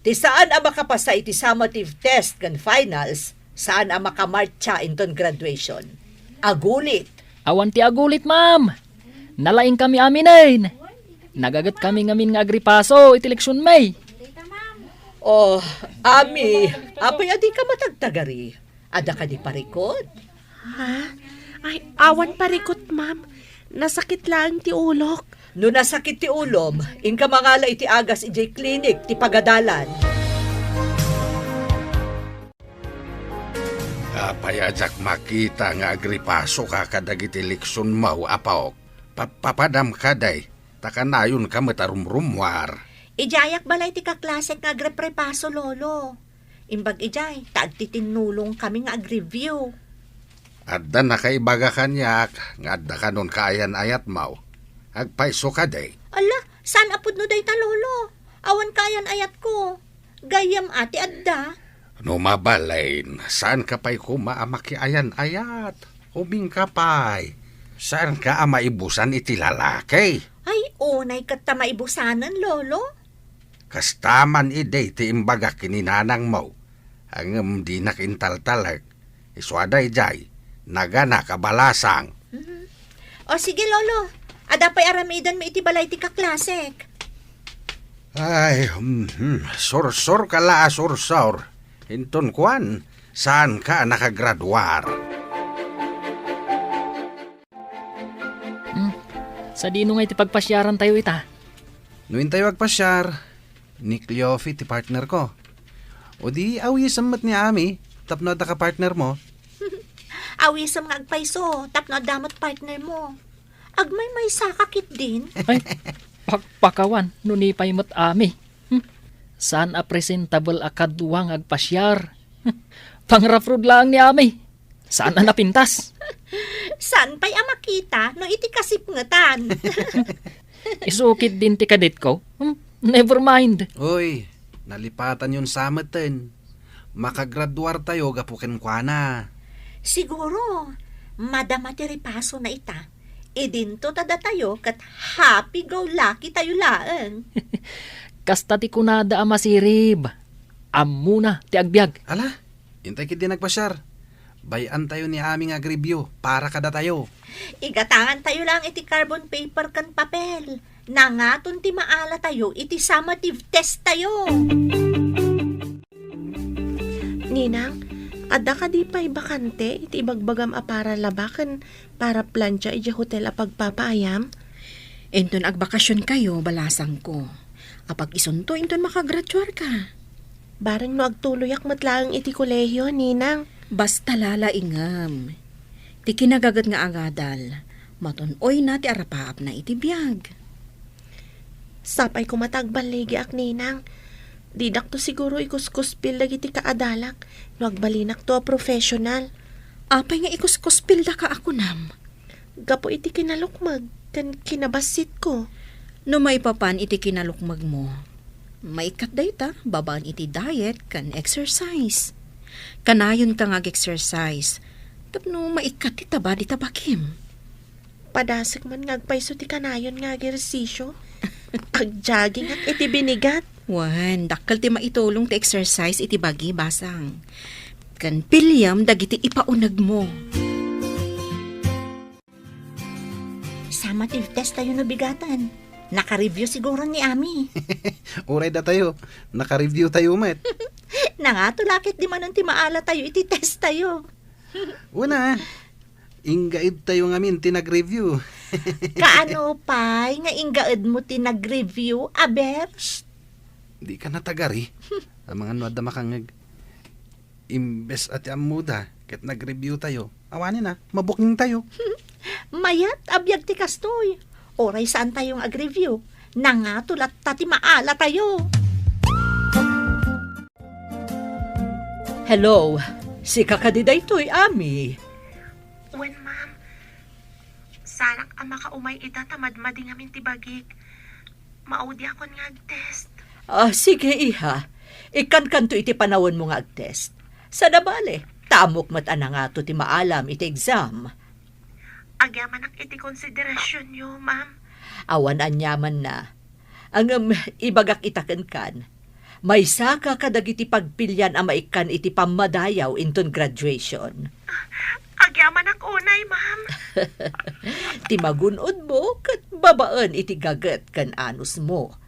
Ti saan ang makapasa iti summative test kan finals, saan ang makamarcha inton graduation. Agulit. Awan ti agulit, ma'am. Nalaing kami aminain. Nagagat kami ngamin nga agripaso iti leksyon May. Oh, Ami, apay adi ka matagtagari. Ada ka di parikot. Ha? Ay, awan parikot, ma'am. Nasakit lang ti ulok. No nasakit ti ulom, inka mangala iti agas iti clinic ti pagadalan. Apayajak makita nga agripaso ka kadagiti leksyon mau apaok. Papadam kaday, takanayon ka matarumrumwar. Ijayak balay ti kaklasek nga agreprepaso, lolo. Imbag ijay, taagtitinulong kami nga ag-review. Adda na kaibaga kanyak, nga adda ka nun kaayan-ayat mau. Agpaiso ka day. Ala, saan apod no day ta, lolo? Awan kayan ayat ko. Gayam ati adda. No mabalain, saan ka pa'y kumaamaki ayan-ayat? Huming ka pa'y. Saan ka maibusan iti lalaki? Ay, unay kat ta maibusanan, lolo. Kastaman ide ti imbaga kininanang mo. Ang di nakintaltalag. Iswaday jay. Nagana kabalasang. O sige, lolo. Ada pa'y aramidan mo iti balay ti kaklasek. Ay, sorsor ka la sorsor. Hinton kwan, saan ka nakagraduar? Sa dino nga iti pagpasyaran tayo ita. Nuin tayo agpasyar. Ni Cleofi, ti partner ko. O di awisam mat ni Ami, tapno da ka partner mo. Awisam nga agpaiso, tapno damot partner mo. Agmay may sakakit din. Ay, pakpakawan, nunipay mo't Ami. Saan a presentable a kadwang agpasyar? Pangrafrod lang ni Ami. Saan a napintas? Saan pa'y amakita no iti kasipngatan? Isukit din ti kadit ko. Never mind. Uy, nalipatan yun sa amaten. Makagraduar tayo gapukin kwa na. Siguro, madama ti ripaso na ita. Idinto tada tayo kat happy go lucky tayo laeng. Kasta ti kunada a masirib. Amuna ti agbyag. Ala, intay kiti nagpasyar. Bayan tayo ni aming agribyo para kada tayo. Igatangan tayo lang iti carbon paper kan papel. Nangaton ti maala tayo iti summative test tayo. Ninang, ada ka di pa'y bakante, iti ibagbagam a para labakan, para plancha iti hotel a pagpapaayam? Inton agbakasyon kayo, balasang ko. Apag isunto, inton makagraduar ka. Barang no agtuloyak matlaang iti kolehiyo, Ninang. Basta lalaingam. Ti kinagagat nga agadal. Matunoy na ti arapaap na iti biyag. Sapay ko matagbaligi ak, Ninang. Didak to siguro ikuskuspil dagiti kaadalak, no agbalinak to a professional. Apay nga ikuskuspilda ka ako nam. Gapo iti kinalukmag, kan kinabasit ko. No maipapan iti kinalukmag mo. Maikat dayta, babaan iti diet kan exercise. Kanayon ka nga exercise. Tapno maikat ti taba di tabakim. Padasik man ngagpaiso ti kanayon nga ersisyo. Ag-jogging at iti binigat. Wan, dakkel ti maitulong ti exercise iti bagi basang. Kan pilyam dagiti ipaunag mo. Summative test tayo nabigatan. Naka-review siguro ni Ami. Uray da tayo. Naka-review tayo, met. Nangatulakit di manon ti maala tayo iti test tayo. Una, ingaid tayo ngamin tinag-review. Kaano pa nga ingaed mo ti nag-review, aber? Di ka natagari. Ang mga nuwad na makangag. Imbes at amuda, kat nag-review tayo. Awanin na, mabuking tayo. Mayat, abyag ti kastoy. Oray saan tayong ag-review? Nangatulat tati maala tayo. Hello, si kakadiday to'y Ami. Wen, ma'am. Sarak ang makaumay ita tamadmading amin tibagik. Maudi akon nga ag-test. Sige, iha. Ikan to iti panawon mo nga ag-test. Sa nabale, tamok mat ana nga to ti maalam iti exam. Agyaman ang iti konsiderasyon nyo, ma'am. Awan anyaman na. Ang ibagak itaken kan. May saka kadag iti pagpilyan ang maikan iti pamadayaw inton graduation. Agyaman ang unay, ma'am. Ti magunod mo kat babaan iti gaget kan anus mo.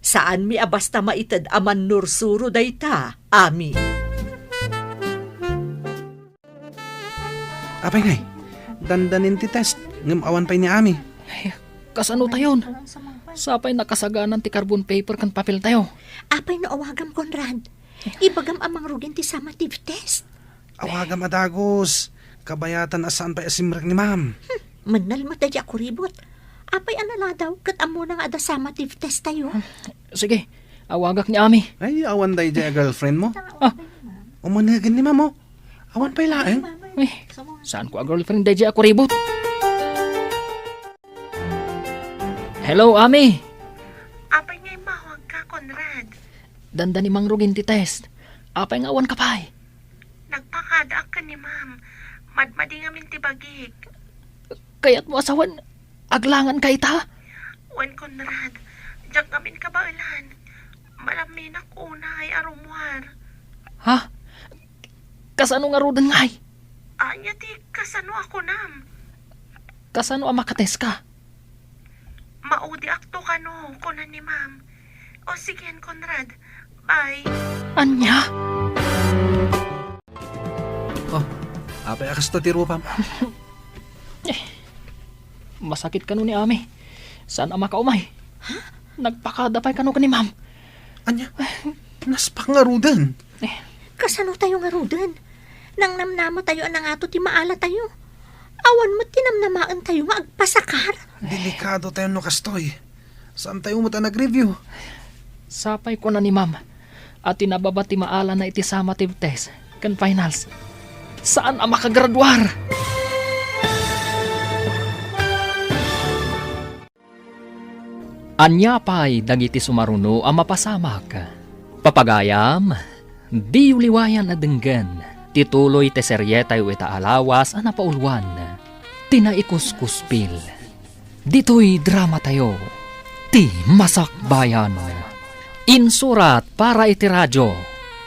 Saan mi abasta maitad aman nursuro dayta, Ami? Apay ngay, dandanin ti test. Ngamawan pa'y ni Ami. Kasano tayon? Sapay nakasaganan ti carbon paper kan papel tayo. Apay no awagam, Conrad. Ibagam amang rugin ti summative test. Awagam adagos. Kabayatan asaan pa'y asimrak ni ma'am. Manal mo tayo ako ribot. Apay anala daw, kat amo na nga ada summative test tayo. Sige, awagak ni Ami. Ay, awan day dya girlfriend mo. Umanagan ni ma'am mo. Awan pa'y laeng. Eh, saan ko ang girlfriend day ako ribot? Hello, Ami. Apay nga'y mahawag ka, Conrad. Danda ni Mang Rugin ti test. Apay nga awan ka pa'y. Nagpakadaak ka ni ma'am. Madmading amin tibagik. Kaya't mo asawan, aglangan ka ita. Wen, Conrad. Diyak amin ka ba ilan? Malamin ako unay arumwar. Ha? Kasano nga rudan ngay? Anya ti kasano ako nam. Kasano ang makates ka? Maudi akto ka no, kunan ni ma'am. O sige, Conrad. Bye. Anya? Apay akas to tiro pam. Masakit ka no ni Ami. Saan ang makaumay? Nagpakadapay ka no ka ni ma'am. Anya, naspak nga rudan. Kasano tayo nga rudan? Nang namnama tayo anang ato ti maala tayo. Awan mo tinamnamaan tayo nga agpasakar. Delikado tayo no kastoy. Saan tayo mo ta nag-review? Sapay ko na ni ma'am. At tinababa ti maala na iti summative test. Kan finals. Saan ang makagraduar? Anya pa'y dagiti sumaruno ang mapasamak. Papagayam, di uliwayan na denggan. Tituloy te seryetay ita alawas ang napaulwan. Tinaikuskuspil. Dito'y drama tayo. Ti Masak Bayan. Insurat para iti radyo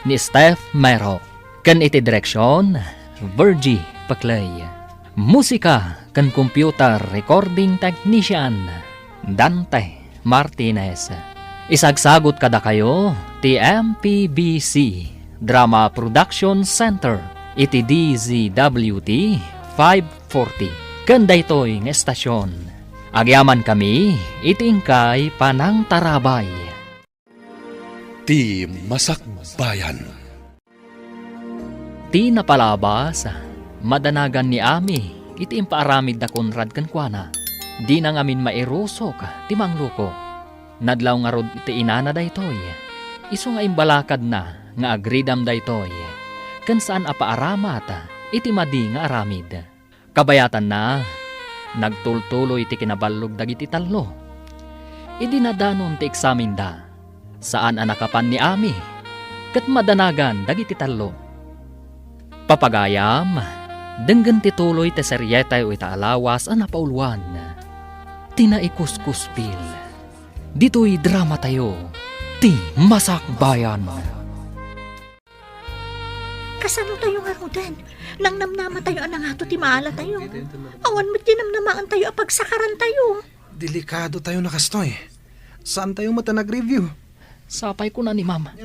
ni Steph Mero. Kan iti direksyon, Virgie Paclay. Musika kan computer recording technician, Dante Martinez. Isagsagot kada kayo, ti MPBC Drama Production Center, iti DZWT 540. Kanda ito'y ng estasyon. Agyaman kami, itingkay panang tarabay. Ti Masak Bayan. Ti napalabas, madanagan ni Ami, iti impaaramid da Conrad kankwana. Di na ngamin mairusok, ti mangluko. Nadlaw nga rod iti inana da ito'y. Iso nga imbalakad na, nga agridam da ito'y. Kan saan apaaramat, iti madi nga aramid. Kabayatan na, nagtultuloy ti kinabalog dagiti tallo. Idinadanon ti eksamin da, saan anakapan ni Ami, kat madanagan dagiti tallo. Papagayam, denggan ti tuloy ti seryetay o itaalawas ang napauluan. Tinaikuskuspil. Dito'y drama tayo, ti Masak Bayan. Kasano tayo nga rudan? Nang namnama tayo anang ato ti maala tayo. Awan mo't dinamnamaan tayo apag sakaran tayo. Delikado tayo nakastoy. Saan tayo mata nag-review? Sapay ko na ni Mama.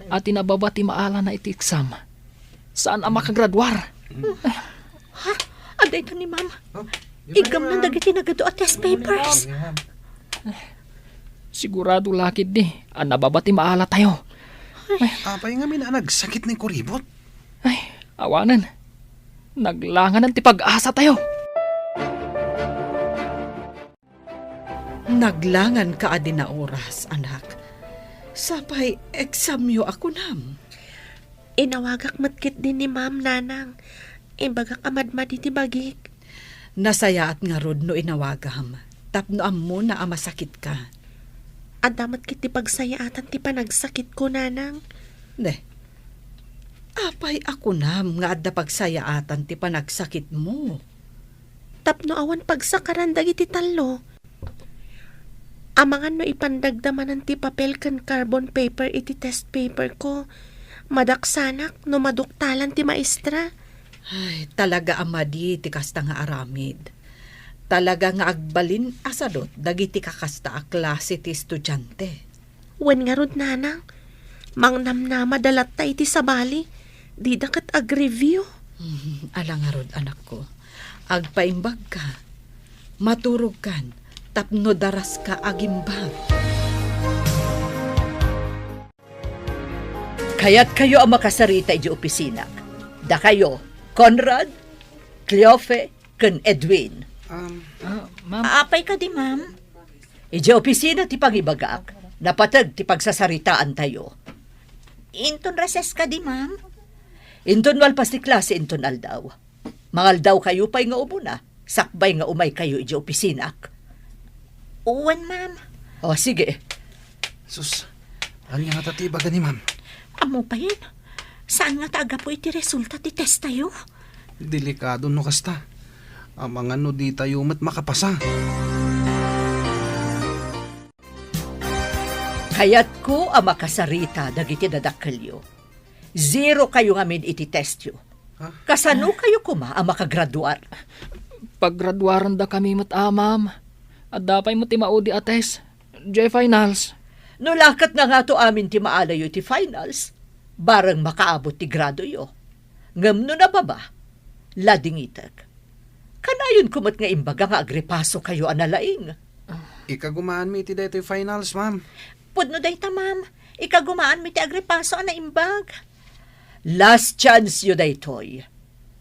At tinababa ti maala na iti exam. Saan ang makagradwar? Ha? Aday ito ni Mama. Igam na dagiti nagado at test papers. Sigurado lakid di. Ang nababa ti maala tayo. Apay nga minanag, sakit ni kuribot. Ay, awanan. Naglangan ng ti pag-asa tayo. Naglangan ka adi na oras, anak. Sapay, eksamyo ako nam. Inawagak matkit din ni Ma'am Nanang. Imbagak amadmad iti bagik. Nasayaat nga rod no inawagam. Tapno ammo na amasakit ka. Adamat kiti pagsayaatan ti panagsakit ko, Nanang. Ne, apay ako nam nga adda pagsayaatan ti panagsakit mo. Tapno awan pagsakaran dagiti tallo. Amangan no ipandagdamanan ti papel kan carbon paper iti test paper ko. Madaksanak no maduktalan ti maestra. Ay, talaga amadi ti kasta nga aramid. Talaga nga agbalin asadot dagiti kakasta a klase ti estudyante. Wen nga rod, Nanang. Mangnamnama dalat ta iti sabali. Di dakat ag-review. Alang nga rod, anak ko. Agpaimbag ka. Maturog kan. Tapno daras ka agimbag. Kaya't kayo ang makasarita iti opisina. Da kayo, Conrad, Cleofe, ken Edwin. Ma'am, Apay ka di, ma'am. Iti opisina ti pangibagak, napatag ti pagsasaritaan tayo. Inton reses ka di, ma'am. Inton walpas ti klase inton aldaw. Mangaldaw kayo pa'y nga umuna, sakbay nga umay kayo iti opisina. Uwan, ma'am. O sige, Sus, ano nga tatibaga ni ma'am? Amo pa yun. Saan nga taaga po iti resulta ti test tayo? Delikado no kasta. Ang mga no di tayo mat makapasa. kaya't ko ang makasarita dagiti dadakkelyo. 0 kayo ngamin iti test yo. Kasano kayo kuma ang makagraduar? paggraduaran da kami ma'am. At dapay mo ti maudi ates. J-finals. No lakat na nga to amin ti maalayo ti finals, barang makaabot ti grado yo. Ngam no na baba, lading itak. Kanayon kumat nga imbaga nga agripaso kayo analaing. Ikagumaan mi iti daytoy finals, ma'am. Pudno dayta, ma'am. Ikagumaan mi ti agripaso na imbag. Last chance yo daytoy.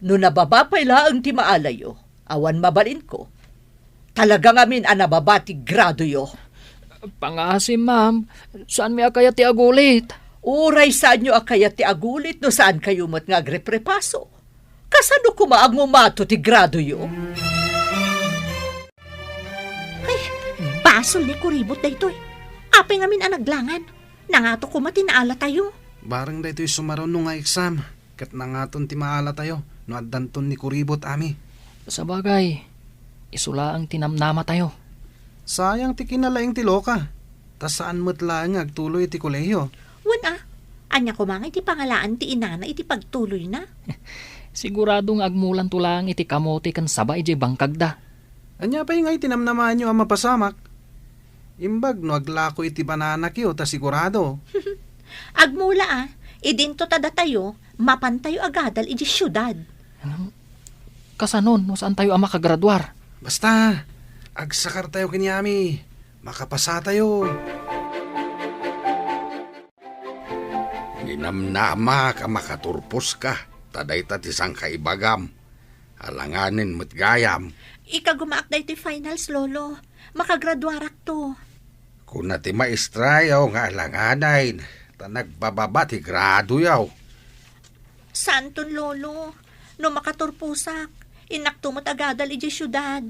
No nababa pa ilaang ti maalayo, awan mabalin ko. Talagang amin ang nababa ti grado yo. Pangasim, ma'am. Saan mi akaya ti agulit? Uray saan nyo akayat ti agulit no saan kayo mat nga agreprepaso. Kasano kumaag mumato ti grado yo? Ay, basol ni kuribot daytoy. Apay ngamin ang naglangan. Nangato ko matinaala tayo. Barang daytoy sumaraw no nga exam. Kat nangaton ti maala tayo. No addanton ni kuribot ami. Sa bagay, isula ang tinamnama tayo. Sayang ti kinalaing ti loka. Tas saan mo't lang agtuloy ti kolehiyo. Wana, anya ko mga iti pangalaan ti inana iti pagtuloy na. Siguradong agmulan tulang iti kamote kan sabay iti bangkag da. Anya pa yung tinamnaman nyo ang mapasamak. Imbag no aglako iti bananak yo ta sigurado. Agmula idinto tada tayo, mapantayo agadal iti syudad. Kasanon, no saan tayo ang makagraduar? Basta, agsakar tayo kinyami. Makapasa tayo. Ginamnama ka makaturpos ka. Taday tatisang kaibagam. Alanganin mo't gayam. Ika gumaak da iti finals, lolo. Makagraduarak to. Kung na ti maestra yaw nga alanganin. Ta nagbababa ti grado yaw. Santon, lolo. No makaturpusak, inaktumot agadal iti syudad.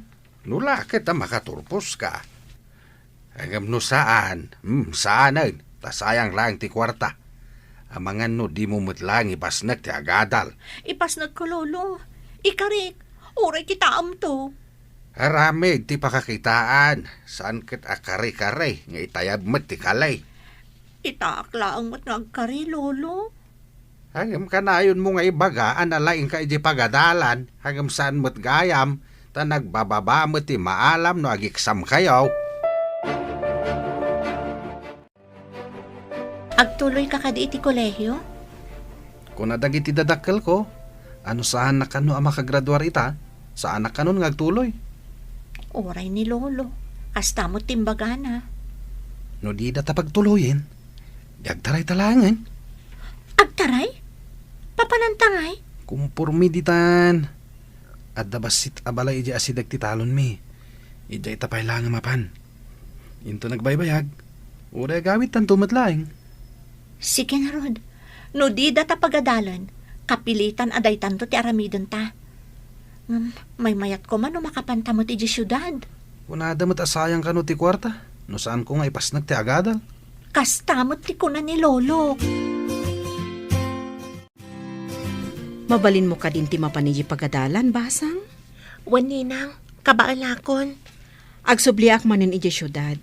Nula kita makaturpos ka. Hanggang no saan? Saanan? Tasayang lang ti kwarta. Amangan no di mo mutlang ipasnak ti agadal. Ipasnag ko, lolo. Ikarik, oray kita to. Haramid ti pakakitaan. Saan kit akari-kari nga itayab mat ti kalay. Itakla ang matnagkari, lolo. Hanggang kanayon mo nga ibaga, analaing ka iti pagadalan. Hanggang saan mo't gayam, ta nagbababa mo ti maalam no agiksam kayaw. Agtuloy ka kadi iti kolehyo? Kung nadag iti dadakkel ko, ano saan na kano ang makagraduar ita? Saan na kanon nga agtuloy? Oray ni lolo. Hasta mo timbagana. No di data pagtuloyin, di agtaray talangan. Agtaray? Papanantangay? Kumpurmi ditan. At dabasit abalay iji asidag ti talon mi. Ija itapay lang mapan. Into nagbaybayag. Uray gawit tan tumatlaing. Sige nga, Rod. No di data pagadalan, kapilitan aday tanto ti aramidon ta. May mayat ko man no makapantamot iji syudad. Kunada mo't asayang kano ti kwarta. No saan ko nga ipasnag ti agadal. Kastamot ti kunan ni lolo. Mabalin mo ka din ti mapanigi pagadalan, basang? Waninang, kabaalakon. Agsubliak manin iti syudad.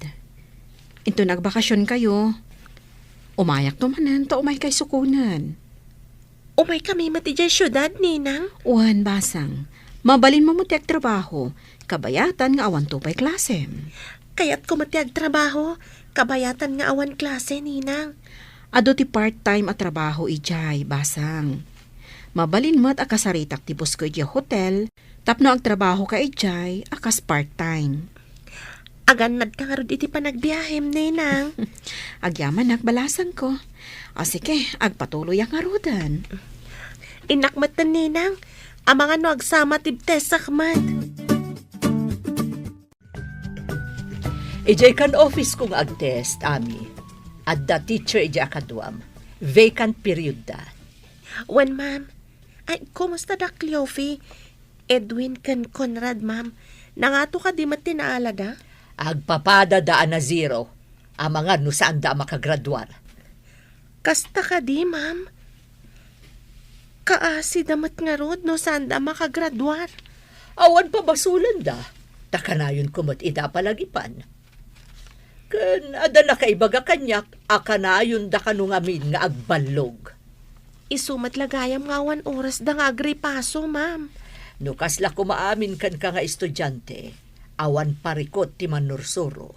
Into nagbakasyon kayo. Umayak to manan, to umay kay sukunan. Umay kami mati dyan syudad, ninang. Uwan, basang. Mabalin mo ti trabaho. Kabayatan nga awan to pa'y klase. Kaya't ko mati trabaho, kabayatan nga awan klase, ninang. Ado ti part-time at trabaho ijay, basang. Mabalin mo't akasaritak ti bus ko ijay hotel, tapno ang trabaho ka ijay, akas part-time. Aganad ka nga rod iti panagbiyahem, ninang. Agyaman balasan ko. O sige, agpatuloy ang arudan. Inakmatan, ninang. Amang ano agsama tibtes sakmat. Ijay kan office kong agtest, Ami. At the teacher ijay akadwam. Vacant period da. Wan, ma'am. Ay, kumusta da, Cleophie? Edwin kan Conrad, ma'am. Nangato ka di mati naalada? Agpapada daan na 0. Amangan no saan da makagraduar. Kasta ka di, ma'am. Kaasi damat nga rod no saan da makagraduar. Awan pa basulan da. Takanayon kumot ida palagipan. Kan ada na kaibaga kanyak, akanayon da kanungamin nga agbalog. Isumat lagayam nga 1 oras da nga agripaso, ma'am. No kasla kumaamin kan ka nga estudyante, awan parikot ti manursuro.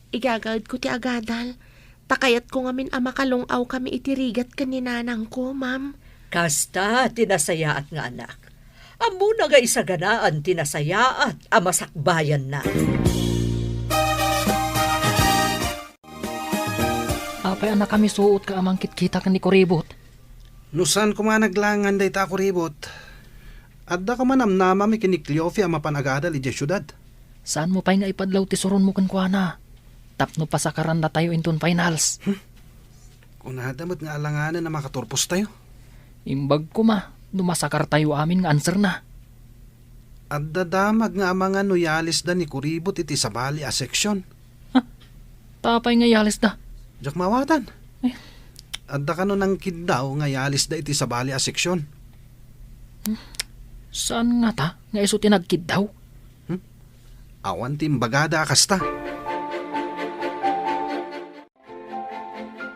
Igagawid ko ti agadal. Takayat ko ngamin makalungaw kami itirigat kaninanang ko, ma'am. Kasta tinasayaat nga anak. Amo na nga isaganaan tinasayaat amasakbayan na. Apay anak kami suot ka amang kitkita ka ni Kuribot. Nusan ko nga naglangan day ta Kuribot. Adda ka manamnama mi kini Cleophie ang mapanagadal ijay syudad. Saan mo pa'y nga ipadlaw ti suron mo kan kuana? Tapno pa sa karanda tayo inton finals. Kunada mo't nga alanganan na makaturpos tayo. Imbag ko ma, dumasakar tayo amin nga answer na. Adda damag nga amangan no yalis da ni Kuribot iti sabali a seksyon. Tapay nga yalis da. Jak mawatan. Adda ka no nang kindaw nga yalis da iti sabali a seksyon. Saan nga ta? Nga iso tinagkid daw? Awan timbagada kasta.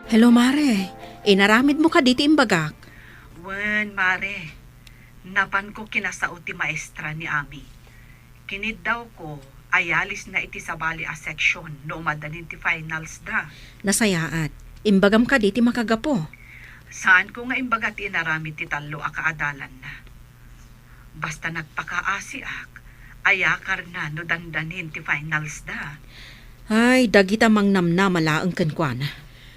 Hello, Mare. Inaramid mo ka dito imbagak. Wen, mare. Napan ko kinasao ti maestra ni Ami. Kinid daw ko, ayalis na iti sabali a section no madanin ti finals da. Nasayaat. Imbagam ka dito makagapo. Saan ko nga imbaga ti inaramid ti talo a kaadalan na. Basta nagpakaasiak, ayakar na no dandanin ti finals da. Ay, dagita mang namnamalaang kankwana.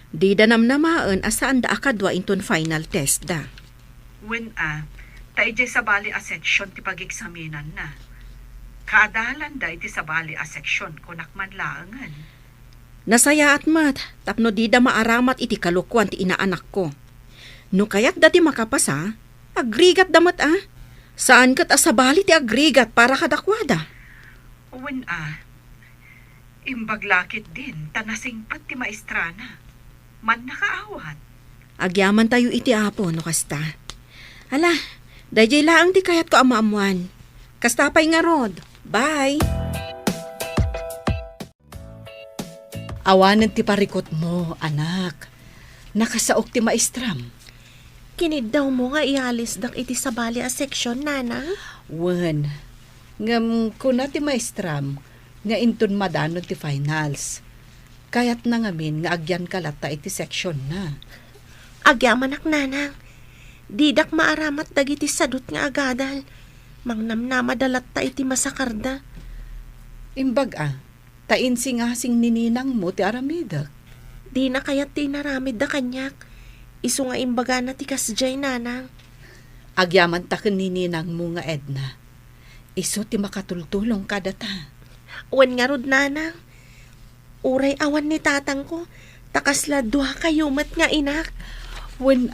Di da namnamaan asaan da akadwa inton final test da. Wen taijay sabali a section ti pag-examinan na. Kaadalan da iti sabali a section kunakman laangan. Nasaya at mat, tapno di da maaramat iti kalukwan ti inaanak ko. No kayat dati makapasa, agrigat damat Saan kat asabali ti agrigat para kadakwada? Wen imbaglakit din tanasing pat ti maestrana. Man nakaawat. Agyaman tayo iti apo no kasta. Ala, dayjay laang ti kayat ko amaamuan. Kasta pa'y nga rod. Bye! Awanan ti parikot mo, anak. Nakasaok ti maestram. Kinid daw mo nga ialis dak iti sabali a section, nanang. Wen, ngam kuna ti maestram, nga inton madanon ti finals. Kayat na ngamin nga agyan kalata iti section na. Agyamanak, nanang. Didak maaramat dagiti sadut nga agadal. Mangnamnamadalat ta iti masakarda. Imbag tainsingasing nininang mo ti aramidak. Di na kayat ti naramid da kanyak. Isu nga imbaga na ti kasjay, nanang. Agyaman ta ken nininang mo nga Edna. Isu ti makatultulong kada ta. Wen nga rod, nanang. Uray awan ni tatang ko. Takasla duha kayo mat nga inak. Wen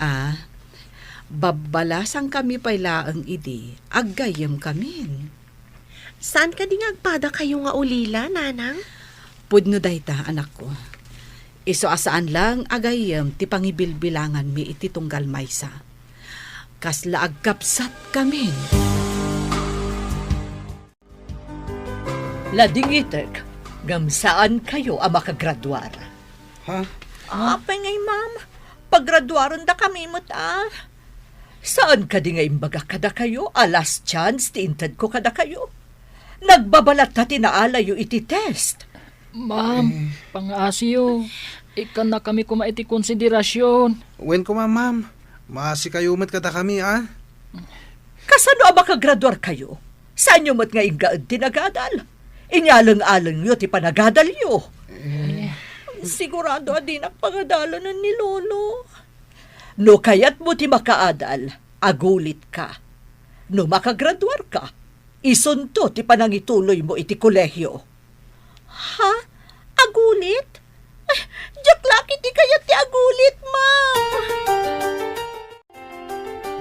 babalasang kami paylaang idi, aggayem kamin. Saan ka di ngagpada kayo nga ulila, nanang? Pudno dayta, anak ko. Iso asaan lang agayem ti pangibilbilangan mi iti tunggal maysa. Kasla agkapsat kamin. Ladingitek, ngam saan kayo ang makagradwar? Ha? Apay ngay, ma'am. Paggraduaron da kami mo't Saan ka di nga imbaga kada kayo? Last chance, tiintad ko kada kayo. Nagbabalat na tinaalayo iti test. Ma'am, pang-asiyo. Ikan na kami kuma iti konsiderasyon. Wen ko ma'am. Maasi kayo mat kada kami Kasano ang makagraduar kayo? Saan nyo mat nga ingaad tinagadal? Inyalang-alang nyo ti panagadal nyo. Sigurado adinak pangadalan ni Lolo. No kayat mo ti makaadal, agulit ka. No makagraduar ka, isunto ti panangituloy mo iti kolehyo. Ha? Agulit? Diyak laki ti kayat ti agulit, ma'am.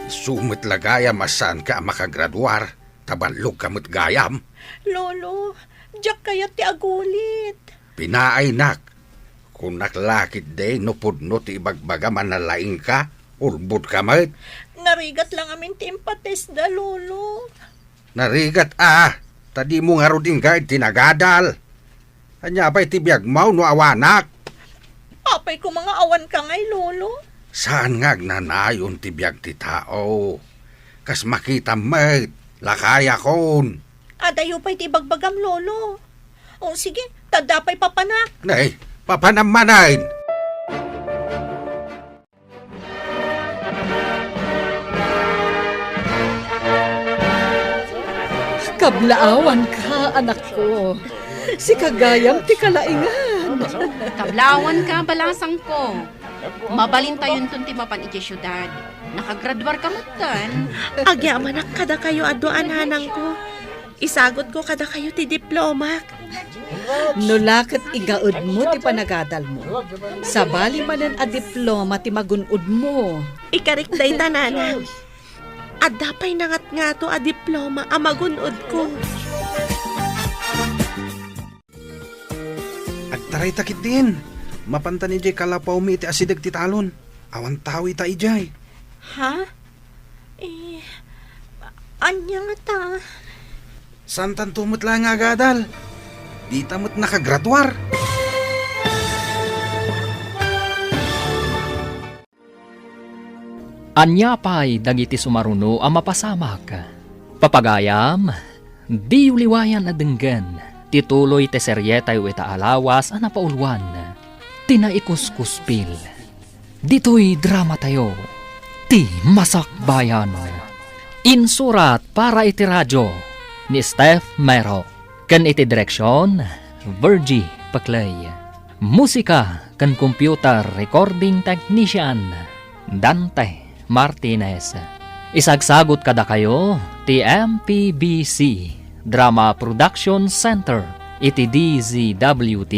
Sumit lagaya masan ka makagraduar. Tabanlog kamot gayam. Lolo, diyak kayat ti agulit. Pinaay nak. Kung naklakit day, no pudno ti ibagbaga manalaing ka, ulbud ka mat. Narigat lang amin ti impates da, Lolo. Narigat tadi mo nga roding ka tinagadal. Anya pa'y tibiyag mau no awanak. Apay ko mga awan ka ngay, Lolo. Saan nga nanayon tibiyag ti tao? Kas makita mat, lakaya kon. Adayo pa'y ti bagbagam, Lolo. O sige, tadapay papanak. Nay, papanamanain. Kablaawan ka, anak ko. Si kagayam ti kalaingan. Kablawan ka, balasang ko. Mabalin tayo nun ti mapan iti syudad. Nakagraduar ka matan. Agyamanak kada kayo aduan, nanang ko. Isagot ko kada kayo ti diplomak. Nulakit igaud mo ti panagadal mo. Sabali manen a diploma ti magunod mo. Ikarik day nanang. Adapay nangat nga to a diploma a magunod ko. Agtaray takit din. Mapanta ni Jay kalapaw mi iti asidag ti talon. Awan tawi ta ijay. Ha? Anya nga ta? Santan tumot lang agadal. Di tamot nakagraduar. Anya pa'y dagiti sumaruno ang mapasamak. Papagayam, di uliwayan na denggan, tituloy te seryetay ita alawas ang napaulwan. Tinaikuskuspil. Dito'y drama tayo. Ti Masakbayan. Insurat para iti radyo ni Steph Mero. Kan iti direksyon, Virgie Paclay. Musika kan computer recording technician, Dante Martinez. Isagsagot kada kayo ti MPBC Drama Production Center iti DZWT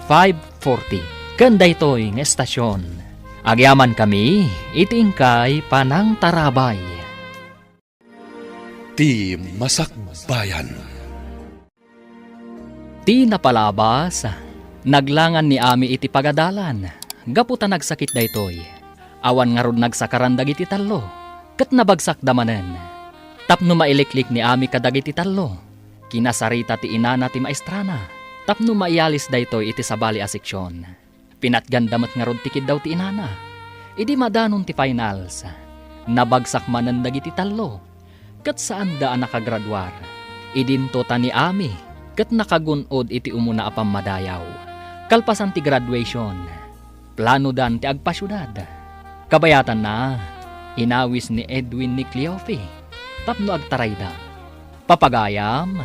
540 kanda ito'y ng estasyon. Agyaman kami iti ingkay Panang Tarabay. Ti Masakbayan. Ti napalabas, naglangan ni Ami iti pagadalan, gaputa nagsakit daytoy. Awan nga rod nagsakaran dagiti tallo, ket nabagsak damanen. Tapno mailiklik ni Ami kadagiti tallo, kinasarita ti inana ti maestrana, tapno maialis daytoy iti sabali a seksyon. Pinatgandamat nga rod tikid daw ti inana, idi madanon ti finals. Nabagsak manen dagiti tallo, ket saan daan nakagraduar. Idinto ta ni Ami, ket nakagunod iti umuna a pamadayaw. Kalpasan ti graduation, plano dan ti agpasyudad. Kabayatan na, inawis ni Edwin ni Cleofe, tapno agtarayda. Papagayam,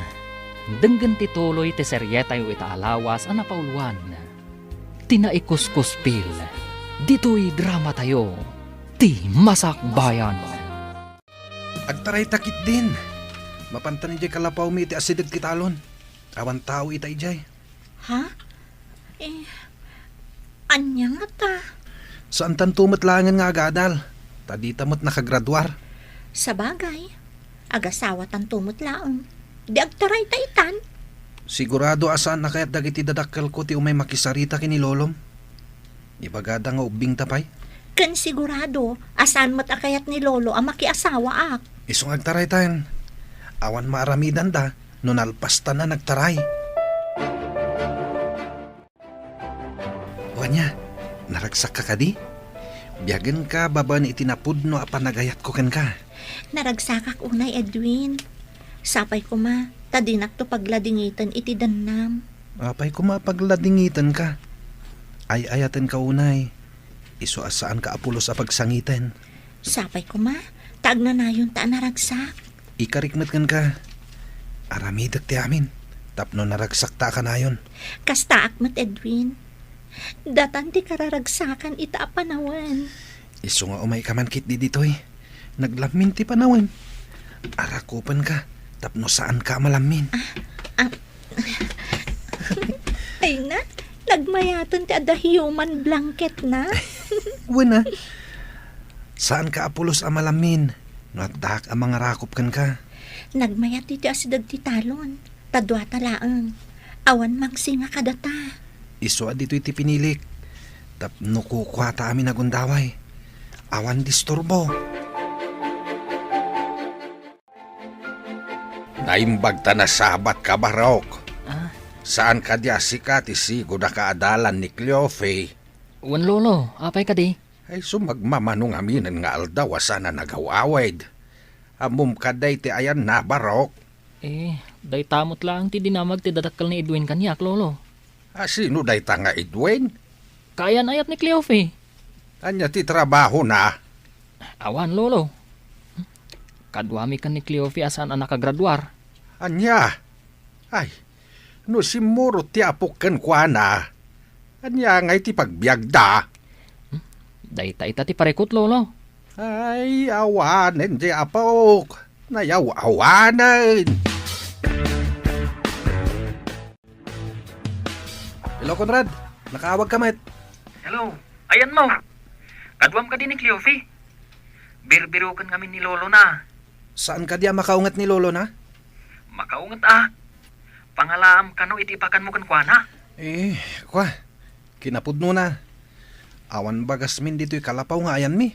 denggan tituloy ti seryetay ita alawas ang napauluan. Tinaikuskuspil, dito'y drama tayo, ti Masakbayan. Agtaray takit din. Mapantan ni kalapaw mi iti asidag kitalon. Awan tao ita ijay. Ha? Anya nga ta? Saan tan tumatlangan nga agadal? Tadi tamot nakagraduar. Sa bagay, agasawa tan tumutlaong. Di agtaray ta itan. Sigurado asaan na kaya't dagiti dadakkel ko ti umay makisarita kini lolom. Ibagada nga ubing tapay. Kan sigurado, asan mat akayat ni Lolo ang makiasawa ak. Isong agtaray tayo. Awan maaramidan da, no nalpasta na nagtaray. Wanya, naragsak ka kadi? Biyagan ka baba ni itinapudno a panagayat ko ken ka. Naragsakak unay Edwin. Sapay ko ma, tadinak to pagladingitan iti danam. Apay ko mapagladingitan ka. Ay ayaten ka unay. Iso asaan ka apulos a pagsangitan. Sapay ko ma, taag na nayon ta naragsak. Ikarikmat kan ka. Aramidak ti amin. Tapno naragsak ta ka nayon. Kasta akmat Edwin. Datan ti kararagsakan ita a panawan. Iso nga umay kamankit di ditoy. Naglamin ti panawan. Arakupan ka. Tapno saan ka malamin. Ay na, nagmayaton ti ada human blanket na. Wala. Saan ka apulos a malamin? Natak ang mga rakop kan ka. Nagmayat iti asidag ti talon. Tadwa talaang. Awan magsinga kadata. Iso dito iti pinilik. Tapno kukwata amin nagundaway. Awan disturbo. Naimbag ta na sabat ka barok. Saan ka di asikat isigo na kaadalan ni Cleofe? Wan lolo, apay ka di? Ay sumagmamanong aminan nga aldaw sana nagawawid. Amum kaday ti ayan na barok. Day tamot lang ti dinamag ti dadakkel ni Edwin kanyak lolo. Sino day ta nga Edwin? Kayan ayat ni Cleofe. Anya ti trabaho na. Awan lolo. Kadwami kan ni Cleofe asan ang nakagraduar. Anya? Ay, no simuro ti apok ken kuana. Anya ngay ti pagbiagda. Dayta ita ti parekot lolo. Ay, awanen di apok. Nayaw-awanen. Hello, Conrad. Nakaawag ka, met. Hello, ayan mo. Kadwam ka din ni Cleofe. Birbirukan kami ni Lolo na. Saan ka diya makaungat ni Lolo na? Makaungat Pangalaam kano itipakan mo kan kuana. Kwa. Kinapudno na. Awan bagas min dito'y kalapaw nga ayan mi.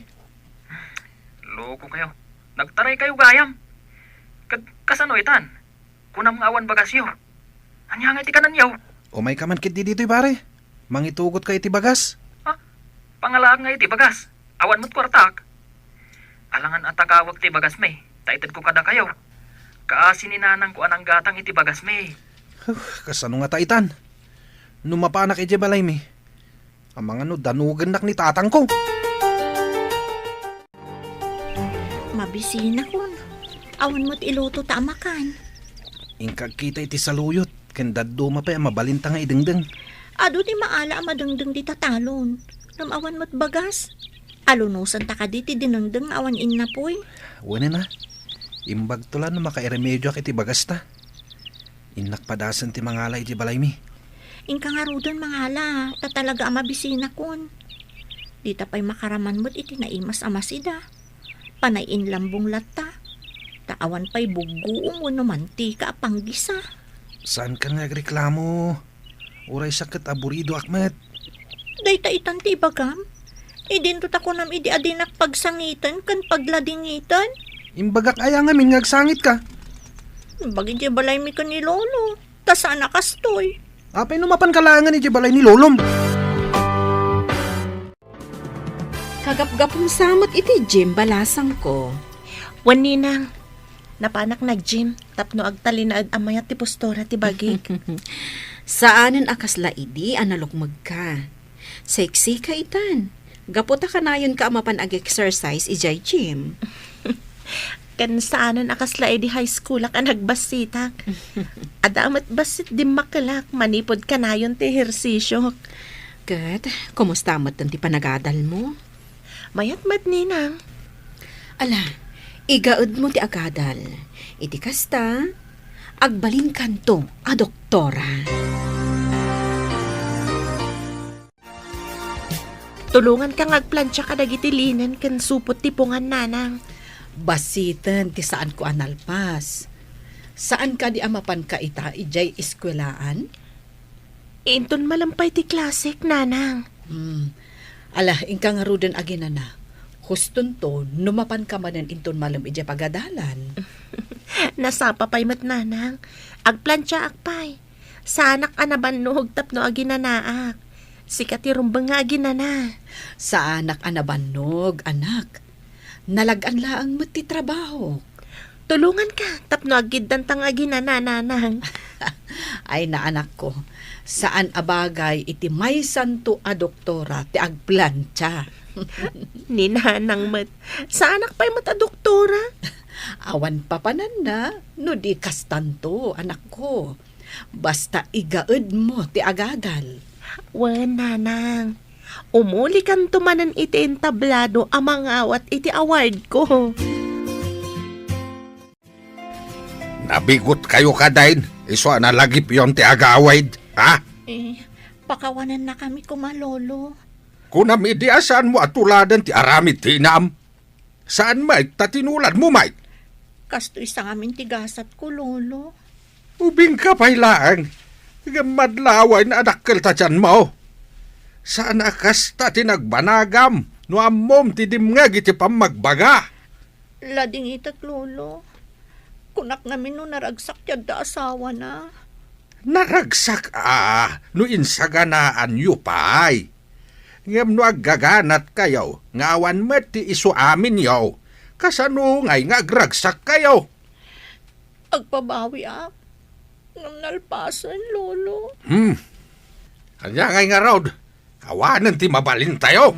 Loko kayo. Nagtaray kayo gayam. Kasano itan? Kunam nga awan bagasyo. Anya nga iti kanan yaw. Umay ka man kit di dito'y pare. Mangitugot ka iti bagas. Pangalaang nga iti bagas. Awan mo't kwartak. Alangan at takawag ti bagas me. Taitad ko kada kayo. Kaasininanang ko anang gatang iti bagas me. Kasano nga taitan? Numapanak iti balay mi. Ang mga no, danugan nak ni tatang ko. Mabisina kun. Awan mo't iluto ta amakan. Ingkag kita iti saluyot. Kendado mapay mabalinta nga idengdeng. Ado di maala madengdeng di tatalon. Namawan mo't bagas. Alunusan ta ka di ti dinengdeng awan innapoy. Wala na. Imbag tula no makairemedyo ak iti bagas ta. Inak padasan ti mangalay iti balay mi. Ingka nga rudon mangala. Ta talaga mabisina kun. Di ta pa'y makaraman mo't iti naimas amasida. Panayin lambong lata. Taawan pa'y buguong wano mantika apanggisa. Saan ka nga reklamo? Uray sakit aburido akmet. Day ta itan ti bagam. Idinto ta ko nam idi adinak pagsangitan kan pagladingitan. Imbagak aya nga min ngagsangit ka. Bagay di balay mi ka ni Lolo. Ta sana kastoy. Apay numapan kalangan iti balay ni Lolom. Kagapgapong samot iti Jim balasang ko. Wan ninang. Napanak nag-gym. Tapno agtali na amayat ti postora ti bagig. Saanen akas laidi analukmag ka. Sexy ka itan. Gaputa ka na yun ka amapan ag-exercise ijay gym. Kan saanan akas laidi high school ak nagbasitak. Adamat basit di makalak. Manipod ka na yun ti ehersisyo. Kat, kumusta mo't ti panagadal mo? Mayat mat ninang. Ala, igaud mo ti agadal. Iti kasta, agbalin kanto a doktora. Tulungan kang agplansya ka dagiti linen kan supot tipungan nanang. Basitan ti saan ko analpas. Saan ka di amapan ka ita ijay eskwelaan? Inton malampay ti klasik nanang. Ala, ingka nga ruden agina na. Huston to, numapan ka manan inton malam ijay pagadalan. Nasapa pa'y mat nanang. Agplansya akpay. Sanak anabannog tapno aginanaak. Sikat irumbang nga aginana. Sa anak anabannog, anak. Nalagan laang mati trabaho. Tulungan ka, tapno agiddan tang aginana nanang. Ay na anak ko, saan abagay iti may santo a doktora ti agplansya. Ni nanang mat, sa anak pa'y mat a doktora? Awan papanan na, no di kastanto, anak ko. Basta igaed mo ti agadal. Wen nanang, umuli kan tumanan iti entablado amang awat iti award ko. Nabigot kayo kadain. Iso na lagip yon ti agawaid. Ha? Pakawanan na kami kumalolo. Kunam idi asaan mo atuladan ti aramid tinam. Saan may tatinulad mo may? Kasto isang amin tigasat ko, Lolo. Ubing ka pailaan. Madlaway na adakkel ta dyan mo. Saan akas ta tinagbanagam? No amom ti dimngag iti pamagbaga. Lading itak, Lolo. Kunak namin no naragsak yad da asawa na. Naragsak no insaganaan yu pay. Ngem no aggaganat kayo, ngawan met ti isu amin yaw. Kasano ngay nga agragsak kayo? Agpabawi ak. Ngam nalpasan, Lolo. Kanya ngay nga raw, kawanan ti mabalin tayo.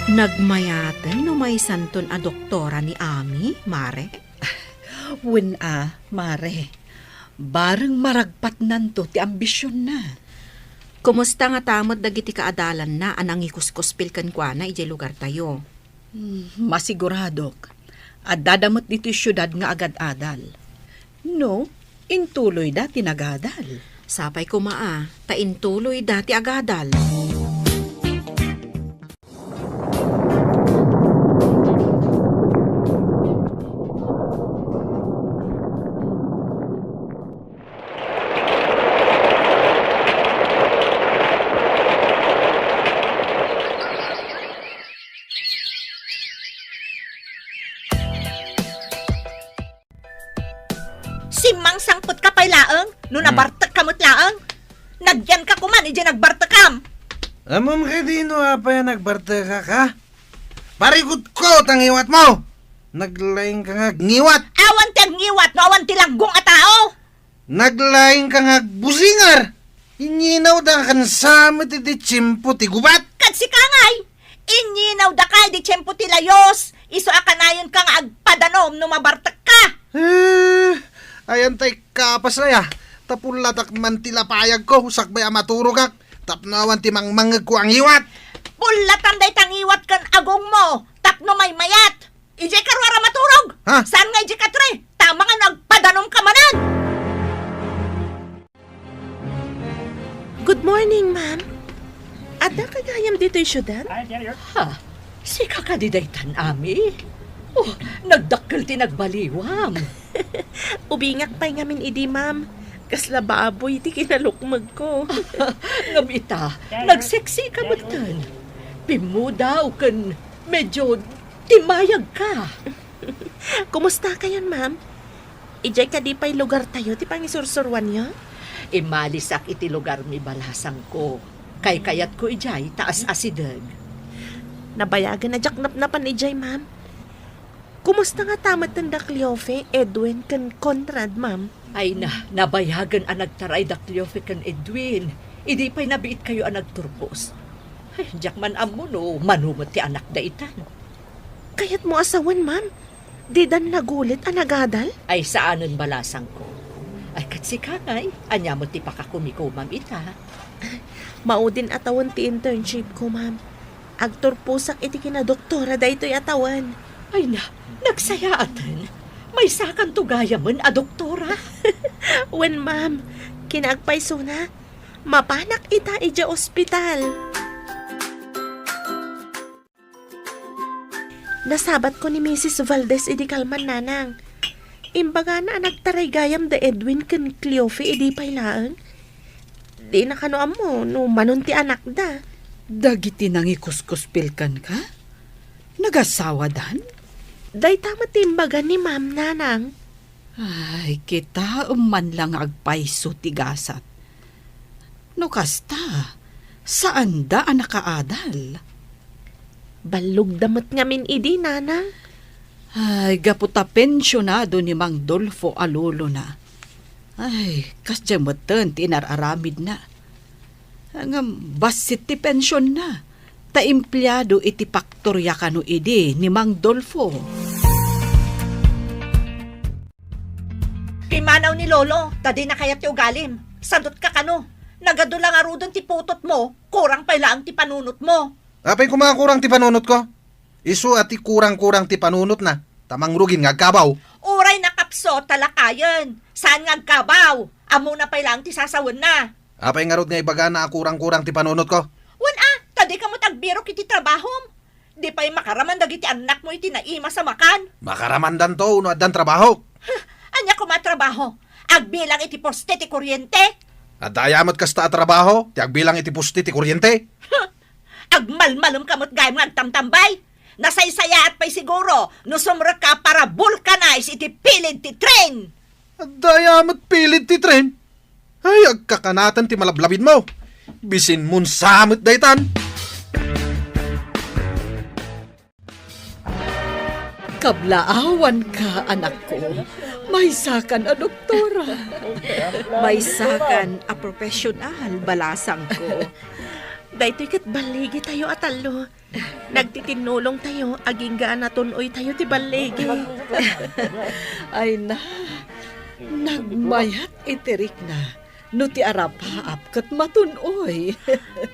Nagmayaten no may santon a doktora ni Ami, Mare? Wen Mare. Bareng maragpat nanto ti ambisyon na. Kumusta nga tamot dagiti kaadalan na anang ikuskuspil kan kwa na ijay lugar tayo? Masiguradok. At dadamot dito syudad nga agad-adal. No, intuloy dati nagadal. Sapay kumaa, taintuloy dati agadal. Amam ka dino apa yan nagbarta ka? Parikot ko tangiwat mo! Naglaing ka nga ngiwat! Awan tiyang ngiwat no awan tilanggong a tao. Naglaing ka nga busingar! Inyinaw da kan samit iti tsimpo ti gubat! Kad si kangay, inyinaw da kay di tiyempo ti layos. Iso akanayon kang agpadanom no mabartak ka. Ayan tay kapas na ya. Tapulatak man tilapayag ko, sakbay amaturo kak. Tapnawan ti mangmangag ko ang iwat. Pulatan day tangiwat kan agong mo. Tapno may mayat. Ije karwara maturog. Ha? Saan nga ije katre? Tama nga nagpadanom ka manan. Good morning, ma'am. Ada kagayam dito yung syudad? Ha? Si kakadidaytan, Ami? Oh, nagdakkel ti nagbaliwam. Ubingak pa'y ngamin idi, ma'am. Kasla baboy ti kinalukmag ko. Ngamita, nagseksi ka matan. Pimudaw kan medyo timayag ka. Kumusta kayon, ma'am? Ijay ka di pa'y lugar tayo, ti pangisursurwan niyo? Imalisak iti lugar mi balasang ko. Kay kayat ko ijay, taas asidag. Nabayagan na jaknap-napan ijay, ma'am. Kumusta nga tamat ng Dakleofe, Edwin, kan Conrad, ma'am? Ay nabayagan ang nagtaray Dakleofe kan Edwin. Idi pa'y nabiit kayo ang nagturpos. Ay, jakman amo no, manumot ti anak da itan. Kayat mo asawan, ma'am? Di dan nagulit ang nagadal? Ay saanon balasang ko. Ay katsi kangay, anya mo ti pakakumiko, ma'am ita. Maudin atawan ti internship ko, ma'am. Agturpusak iti kinadoktora da ito'y atawan. Ay nagsaya atan. May sakan tugaya man a doktora. When, ma'am, kinagpayso na, mapanak ita ija ospital. Nasabat ko ni Mrs. Valdez idi kalman nanang. Imbaga na nagtaray gayam da Edwin kan Cleofe idi paylaan. Di na kanoam mo no manunti anak da. Dagiti nang ikuskuspilkan ka? Nagasawa dan? Day tama timbaga ni ma'am nanang. Ay, kita man lang agpayso tigasat. No kasta, saan da ang nakaadal? Balog damot ngamin idi nanang. Ay, gaputa pensyonado ni Mang Dolfo Alulo na. Ay, kasyamutan tinararamid na. Ang basit ti pensyon na. Ta empleyado iti paktorya kano idi ni Mang Dolfo. Kimanaw ni Lolo, tadi na kayat ti ugalim. Sadot ka kano. Nagadulang arudon ti putot mo, kurang pala ang ti panunot mo. Apay kumakurang ti panunot ko? Isu ati kurang-kurang ti panunot na. Tamang rugin nga kabaw. Uray na kapso, talakayan. Saan nga kabaw? Amo na pala ang ti sasawan na. Apay nga rod nga ibaga na kurang-kurang ti panunot ko? Tadi ka mo tagbiro kiti trabahom. Di pa'y makaraman dagiti anak mo iti naima sa makan. Makaramandan to, no adan trabaho. Anya ko matrabaho. Agbilang iti poste ti kuryente. At ayamat kasta at trabaho, ti agbilang iti pusti ti kuryente. Agmalmalom kamot gayam nga agtamtambay. Nasaysaya at pa'y siguro, no sumra ka para vulcanize iti pilid ti tren. At ayamat pilit ti tren. Ay, agkakanatan ti malablabid mo. Bisin mun samit daytan. Kablaawan ka, anak ko. May sakan a doktora. May sakan a profesional, balasang ko. Dahito kat baligi tayo atalo. Nagtitinulong tayo, aging gaan natunoy tayo ti baligi. Ay na, nagmayat itirik na. No ti arapaap kat matunoy.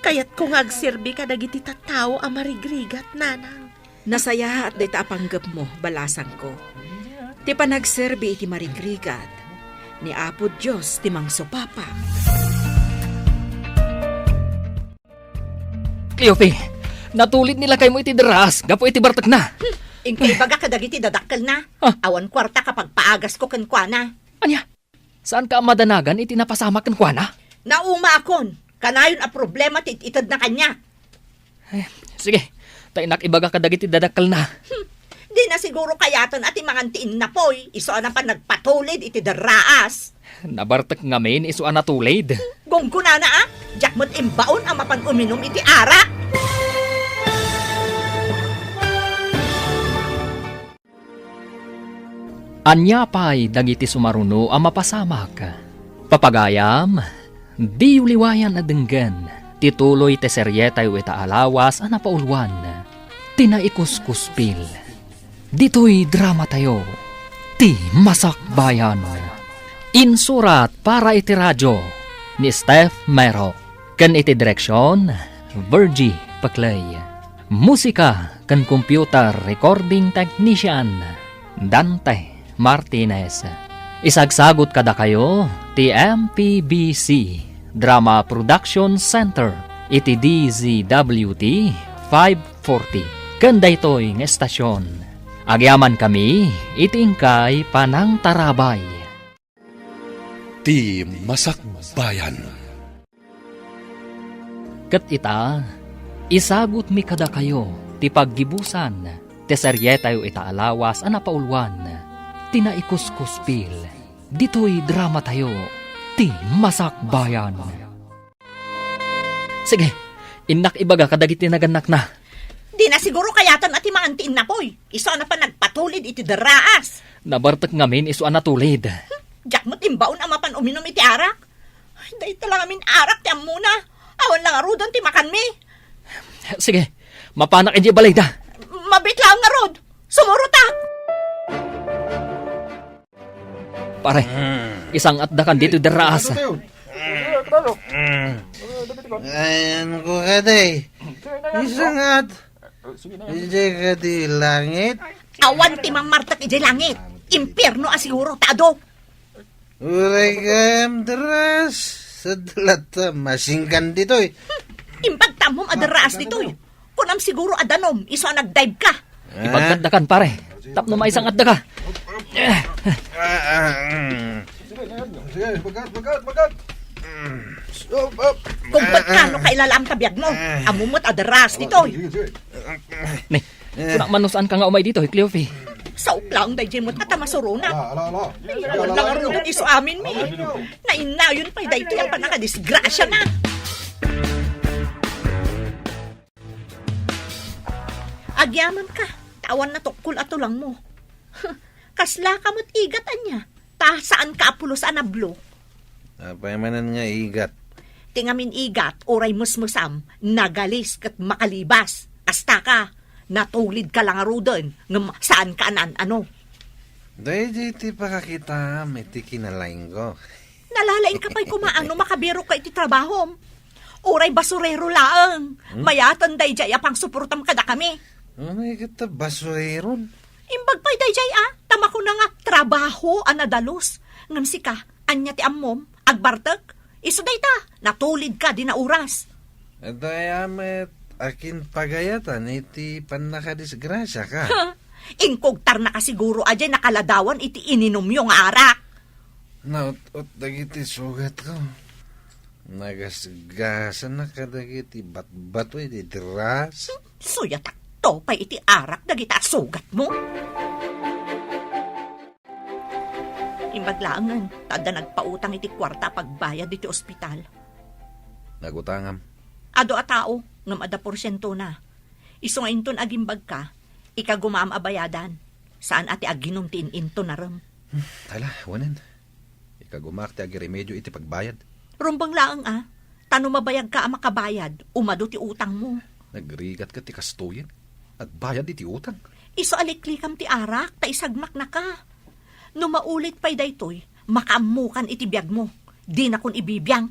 Kayat kung agserbi ka dagiti tattao a marigrigat, nanang. Nasaya at dayta apanggap mo, balasang ko. Ti panagserbi iti marigrigat. Ni Apo Diyos ti mangsupapa. Cleofe, natulit nila kay mo iti deras, gapo iti bartak na. Ingkay baga kadagiti dadakkel na. Awan kwarta kapag paagas ko kankwana. Anya, saan ka madanagan iti napasama kan kuana? Nauma akon. Kanayon a problema ti itad na kanya. Sige, tainak ibaga kadagiti dadakkel na. Di na siguro kayaton at imangantiin na poy. Iso na pa nagpatulid iti daraas. Nabartak ngamin iso anatulid. Kung kunana jak mo't imbaon ang mapan uminom iti arak. Anya pa'y dagiti sumaruno ang mapasamak. Papagayam, di uliwayan na denggan, tituloy te seryetay weta alawas ang napaulwan, tinaikuskuspil. Dito'y drama tayo, ti Masakbayan. Insurat para iti radyo, ni Steph Mero. Kan iti direksyon, Virgie Paclay. Musika kan computer recording technician, Dante Martinez. Isagsagot kada kayo ti MPBC Drama Production Center iti DZWT 540 kanda ito'y ng estasyon. Agyaman kami iti ingkay Panang Tarabay. Ti Masakbayan. Ket ita, isagot mi kada kayo ti paggibusan ti seryetayo ita alawas a napaulwan tinaikuskuspil. Dito'y drama tayo, ti Masakbayan. Sige, inak ibaga kadagiti naganak na. Di na siguro kayatan ati maantiin na poy. Iso na pa nagpatulid iti daraas. Nabartak ngamin iso anatulid. Jak mo't imbaon ang mapan uminom iti arak. Ay, dahil talang amin arak ti muna. Awan lang arudon ti makan mi. Sige, mapanak iti balay da. Mabit lang nga rod. Sumuruta. Pare, isang atdakan dito daraas. Ayan ko ka day. Isang at. Hindi ka di langit. Awan ti mamartak iti langit. Impierno asiguro tado. Uray ka daras. Sa dalata masingkan dito eh. Imbagtamom adaraas ditoy. Kunam siguro adanom, iso nagdive ka. Ipagkatdakan pare. Tapno may isang atda ka. Sige, bagat. Stop, up. Kung ba't kano kailalam kabiyag mo, amumot adaras ditoy. Ni, kunak manusan ka nga umay dito, Cleofe. Sa uplang day jemot at masuruna. Ala. Awan lang arudon iso amin mi. Nainayon pa'y day ti ang panakadisgrasya na. Agyaman ka, tawan na tukul ato lang mo. Kasla ka mo't igatan niya. Ta saan ka apulos anablo? Apay manan nga igat. Tingamin igat, oray musmusam, nagalis kat makalibas. Asta ka, natulid ka lang arudon, ngam saan ka anan ano. Day ti pakakita, may ti kinalain ko. Nalalain ka pa'y kumaano makabiro ka iti trabaho. Oray basurero laang. Mayatan day jay apang suportam kada kami. May kita basueron. Imbag pa'y day jay tama ko na nga trabaho anadalos. Ngam si ka, anya ti ammom, agbartek. Iso day ta, natulid ka di na oras. Day amet, akin pagayatan, iti panakadisgrasya ka. Ingkogtar na kasiguro ajay nakaladawan iti ininom yung arak. Naut-ut dagiti sugat ko. Nagasgasan na kadagiti bat-bato iti dras. Suya takto pa iti arak dagita sugat mo. Imbaglaangan, tada nagpautang iti kwarta pagbayad iti ospital. Nagutangam. Ado a tao, ngam ada porsyento na. Iso nga inton agimbag ka, ikagumam abayadan. Saan ati aginom ti into na ram. Tala, wanan. Ikagumak ti agi remedyo iti pagbayad. Rumbang laang tano mabayag ka ang makabayad, umado ti utang mo. Nagrigat ka ti kastuyin at bayad iti utang. Iso aliklikam ti arak, ta isagmak na ka. No maulit pa'y daytoy, makaamukan iti biyag mo. Di na kun ibibiyang.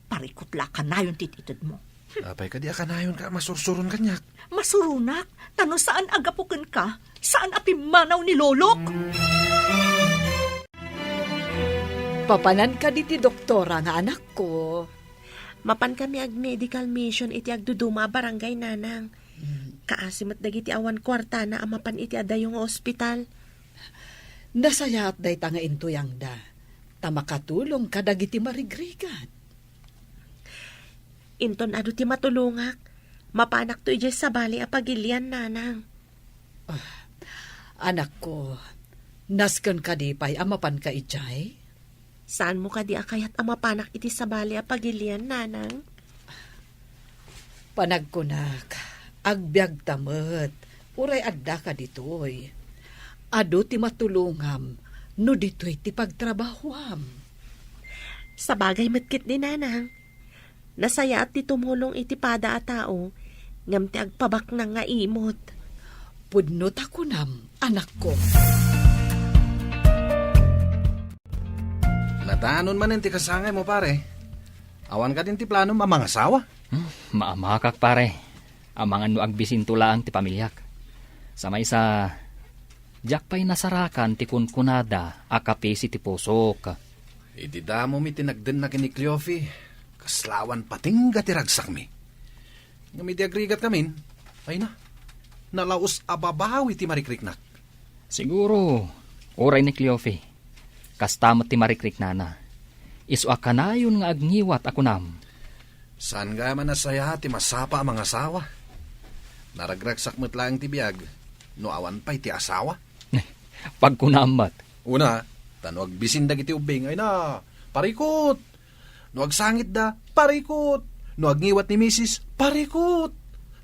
Parikutla ka na yung tititid mo. Apay ka di akanayon ka, masursuron kanyak. Masurunak, tano saan agapukan ka? Saan apimanaw ni Lolok? Papanan ka di ti doktora nga anak ko. Mapan kami ag medical mission iti agduduma barangay nanang. Kaasimat dagiti awan kwarta na amapan iti adayong ospital. Nasayat day ta nga intuyang da. Tamakatulong ka dagiti marigrigan. Inton adu ti matulungak. Mapanak to ijay sa bali a pagilian nanang. Anak ko, nasken ka di pa'y amapan ka ijay? Saan mo ka di akayat amapanak iti sabali a pagilian, nanang? Panagkunak, agbyag tamet, uray adda ka ditoy. Ado ti matulungam, no ditoy ti pagtrabahuam. Sa bagay matkit ni nanang. Nasaya at ti tumulong iti pada a tao, ngam ti agpabak na nga imot. Pudnot ako nam, anak ko. Natanon man ti kasangay mo pare. Awan ka din ti plano mamangasawa. Maamakak pare. Amangan no agbisin tulaang ti pamilyak. Samay sa jak pa'y nasarakan ti kunkunada akapisi ti pusok. Idi damo mi tinagden na kini Cleofi. Kaslawan pating ti ragsak mi. Nga mi di agrigat kamin. Ay na. Nalaos ababawi ti marikriknak. Siguro, oray ni Cleofe. Kastamot ti marikrik nana. Isu akanayon nga agniwat ako nam. Saan nga man nasaya ti masapa ang mga asawa? Naragragsak mo't lang ti biyag. No awan pa'y ti asawa. Pagkunamat. Una, tanuag bisindag iti ubing. Ay na, parikot. No agsangit da, parikot. No agniwat ni misis, parikot.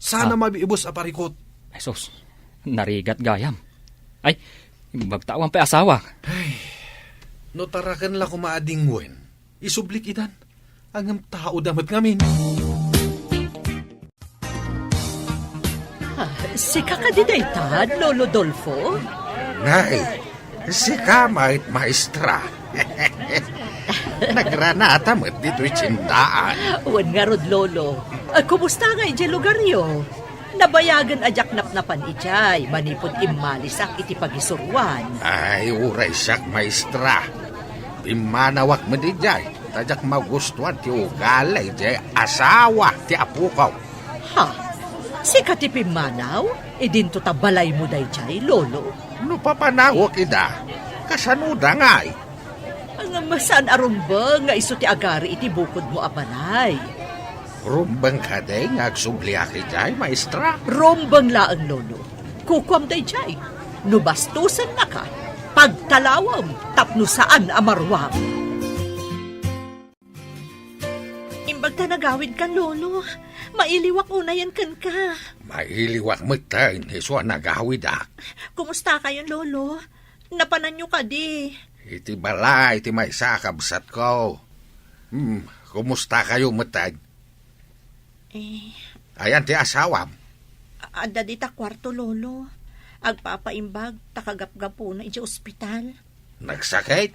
Sana mabiibos a parikot. Ay sus, narigat gayam. Ay, magtawang pa asawa. Ay, no tarakan la kumaadingwen. Isublik idan. Ang tao damat ngamin. Si kakadidaytad, Lolo Dolfo? Nay, si kamait maestra. Nagranata mo't dito'y tsindaan. Wan nga rod, Lolo. Kumusta nga iti lugaryo? Nabayagan ajak napnapan ijay, manipod imalisak iti pagisurwan. Ay, uray siyak maestra. Pimanawak mo di jay. Tajak magustuhan ti ugalay jay asawa ti apukaw. Ha? Si katipimanaw? Idinto tabalay mo day jay, Lolo? No papanawak ida. Kasanuda nga ay. Ang masan arumba nga iso ti agari iti bukod mo abanay. Rumbang ka day nga agsubliaki jay maestra. Rombang laang, Lolo. Kukwam day jay. Nubastusan na ka. Pagtalawam, tapno saan amarwam. Imbag ta nagawid kan, Lolo. Mailiwak unayan kan ka. Mailiwak mo tayo ni so nagawid ah. Kumusta kayo, Lolo? Napanan nyo ka di. Iti balay, iti may sakabsat ko. Kumusta kayo matay? Ayan ti asawam. Adda di ta kwarto, Lolo. Agpapaimbag, takagap-gapo na iti ospital. Nagsakit?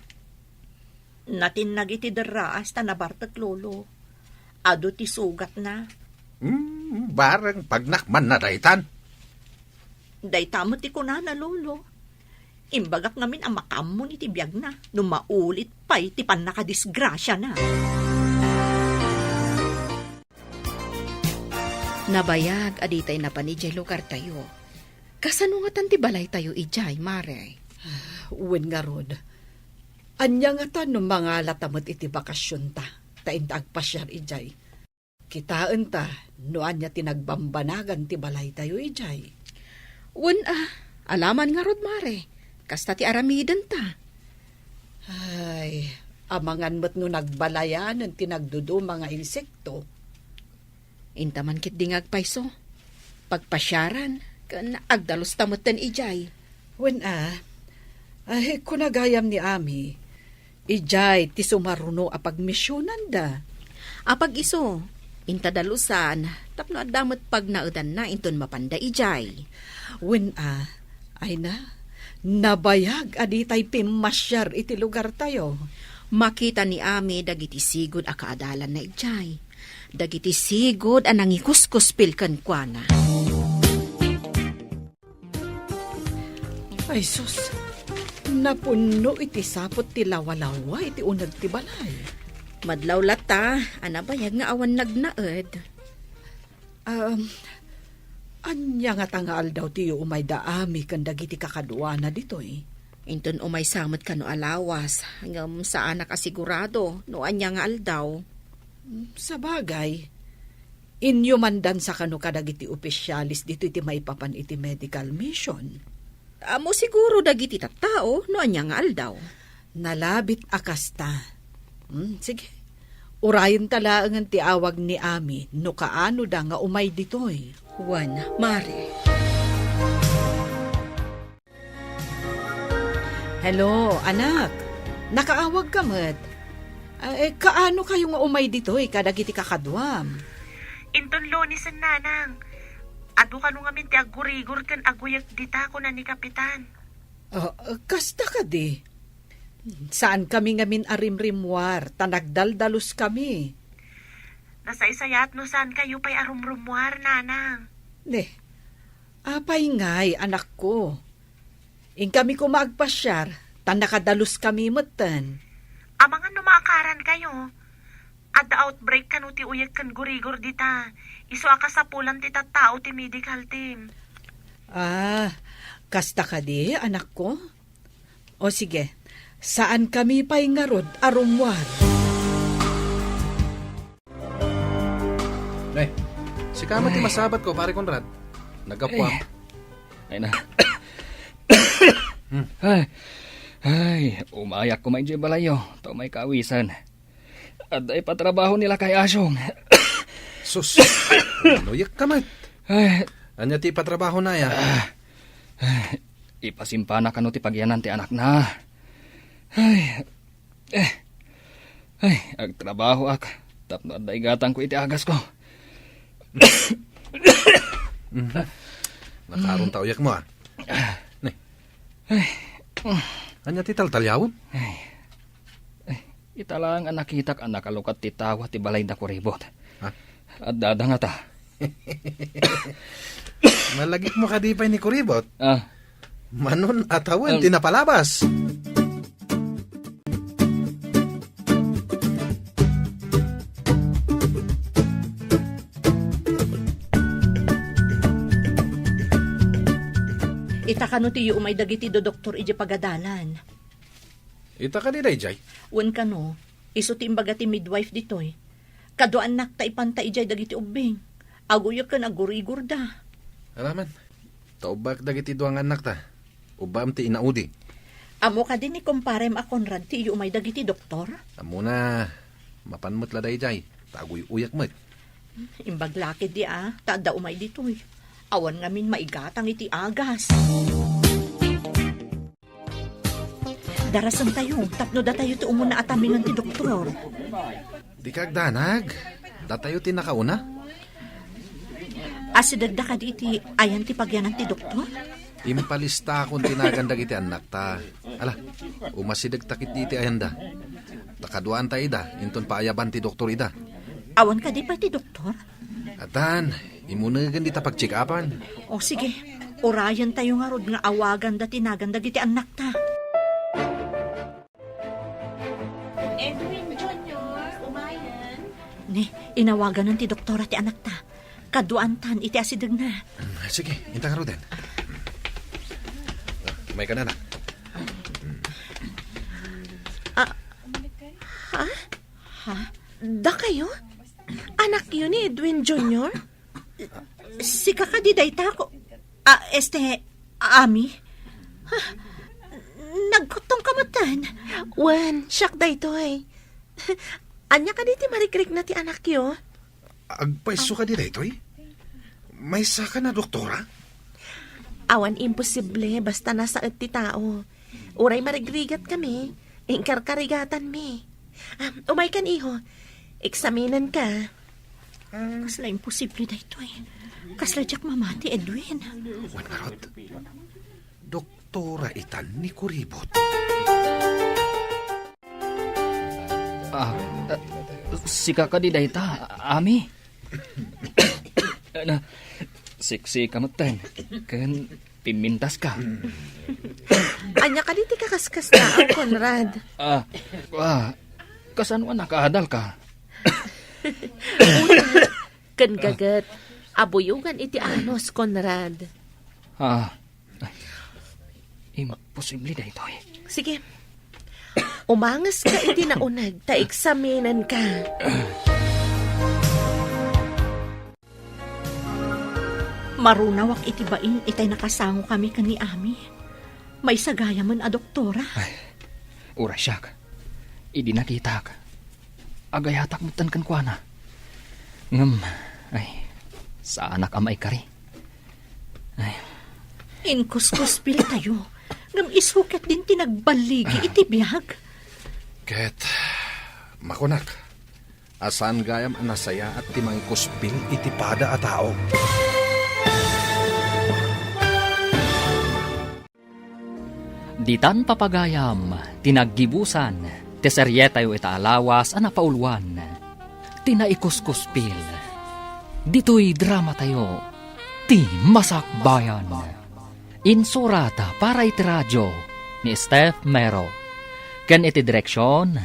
Natinag iti daraas ta nabartak, Lolo. Ado ti sugat na. Barang pagnakman na daytan. Daytamo ti kunana, Lolo. Imbagak ngamin ang makamon iti biyag na. No maulit pa'y ti pan nakadisgrasya na. Nabayag aditay na panijay lugar tayo. Kasano nga tanti balay tayo ijay, Mare? Uwin nga rod. Anya nga ta no mga latamot iti bakasyon ta. Taintag pasyar ijay. Kitaan ta, no anya tinagbambanagan ti balay tayo ijay. Alaman nga rod, Mare. Kasta ti aramidan ta. Ay, amangan mo't no nagbalayan ng tinagdudo mga insekto. Intaman kit dingag paiso. Pagpasyaran, kan agdalos tamutan ijay. Ay, kunagayam ni Ami. Ijay, ti sumaruno apag misyonan da. Apag iso, intadalusan, tapno adamot pag naudan na inton mapanda ijay. Ay na, nabayag aditay pimasyar iti lugar tayo. Makita ni Ami dagiti sigod a kaadalan na ijay. Dagiti sigod a nangikuskuspil kan kuana. Ay sus, napuno iti sapot ti lawalawa iti unag ti balay. Madlaw lata, anabayag nga awan nagnaed. Anya nga tangaal daw tiyo umay daami kan dagiti kakadwa na ditoy. Inton umay samot ka no alawas, hanggang saan nakasigurado, no anya nga aldaw. Sa bagay, inyo mandan sa kano kadagiti opisyalis dito iti maipapan iti medical mission. Amo siguro dagiti tattao, no anya nga aldaw. Nalabit akasta, Sige. Urayon tala ang tiawag ni Ami no kaano da nga umay ditoy. Juan, Mare. Hello, anak. Nakaawag ka mat. Kaano kayo nga umay ditoy kadagiti kakadwam? Inton Lunes ang nanang. Ado ka nung amin ti agurigor kan aguyag dita ko na ni Kapitan. Kasta ka di. Saan kami ngamin arimrimwar, tanagdaldalos kami. Nasa isayat no saan kayo pa'y arumrumwar, nanang. Apay ngay, anak ko. In kami ko magpasyar, tanakadalos kami matan. Amang ano maakaran kayo? At the outbreak kanu ti uyag kan gurigor dita. Iso akasapulan ti tattao ti medical team. Kasta ka di, anak ko? O sige, saan kami pa'y ngarod arumwar? Si Kama ti masabat ko, pare Conrad. Nagapwam. Ay na. Umayak ko may balayo. To may kawisan. At ay patrabaho nila kay Asyong. Sus, luyak ka mat. Anya ti patrabaho na ya. Ipasimpana ka no ti pagyanan ti anak na. Agtrabaho ak. Tapno at gatang ko iti agas ko. Nakaroon tauyak mo Anya ti taltalyawon? Italang ang nakitak ang nakalukat ti tawa ti balay na kuribot. At dadang ata. Malagik mo kadipay ni kuribot. Manon atawan tinapalabas. Ita ka no tiyo umay dagiti do doktor ije pagadalan. Ita ka di dayjay. Wen ka no, iso ti imbaga ti midwife ditoy. Kado anak ta ipanta ijay dagiti ubing. Aguyag ka nagurigor da. Alaman, taubak dagiti duang anak ta. Ubam ti inaudi. Amo ka din ni komparem a Conrad tiyo umay dagiti doktor? Amo na, mapanmot la dayjay. Taguy uyak mo. Imbaglakid di tada umay ditoy. Awan ngamin maigatang iti agas. Darasan tayo, tapno da tayo ti umuna atamingan ti doktor. Di kagdanag, datayo ti nakauna. Asidagda ka di iti ayan ti pagyanan ti doktor? Impalista akong tinagandag iti anak ta. Ala, umasidag takit di iti ayanda. Takaduan ta ida, inton paayaban ti doktor ida. Awan ka di pa ti doktor? Atan, imunagan di ta pag-check-upan. O sige, orayan tayo nga rod nga awagan da tinagandag iti anak ta. Edwin Jr., umayan. Ni, inawagan ng ti doktora ti anak ta. Kaduantan iti asidag na. Sige, inta ka roden. May ka na na. Ha? Da kayo? Anak yun ni Edwin Jr.? Si kakadiday ta ko. Ami? Nagkutong kamatan. Wan, siyak da ito eh. Anya ka diti marikrik na ti anak yo? Agpaiso ka di dito eh? May saka na doktora? Awan imposible basta nasa ti tao. Uray marigrigat kami. Ingkarkarigatan mi. Umay kan iho. Eksaminan ka. Kasla imposible da ito eh. Kasla jak mamati Edwin. Wan karot. Doktora itan ni kuribot. Si kakadiday ta, Ami. Siksi kamatan. Kan pimintas ka. Anya ka diti kakaskas na, Conrad. Kasanwa nakaadal ka. Kan gagat. Abuyugan iti anos, Conrad. Imposible da ito eh. Sige. Umangas ka iti naunag, ta eksaminan ka. Marunawak iti bain, itay nakasango kami kani Ami. May sagaya man a doktora. Urasyak, idi nakita ka. agay hatak mutan kan kuana. Ngem, ay, sa anak amay kari. Ay, Inkuskuspil tayo. Ngam isuket din tinagbaligi iti biyag. Ket, makunak, asan gayam anasaya at timang kuspil iti pada a tao. Ditan papagayam, tinaggibusan, teseryetayo ita alawas ana paulwan. Tinaikuskuspil. Dito'y drama tayo, ti Masakbayan. Insurata para iti radyo ni Steph Mero. Ken iti direksyon,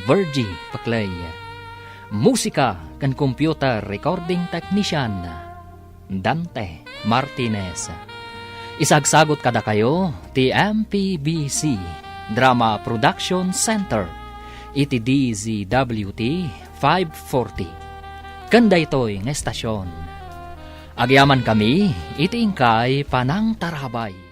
Virgie Paclay. Musika ken computer recording technician, Dante Martinez. Isagsagot kada kayo ti MPBC Drama Production Center iti DZWT 540. Kanda ito'y nga estasyon. Agyaman kami iti ingkay Panang Tarabay.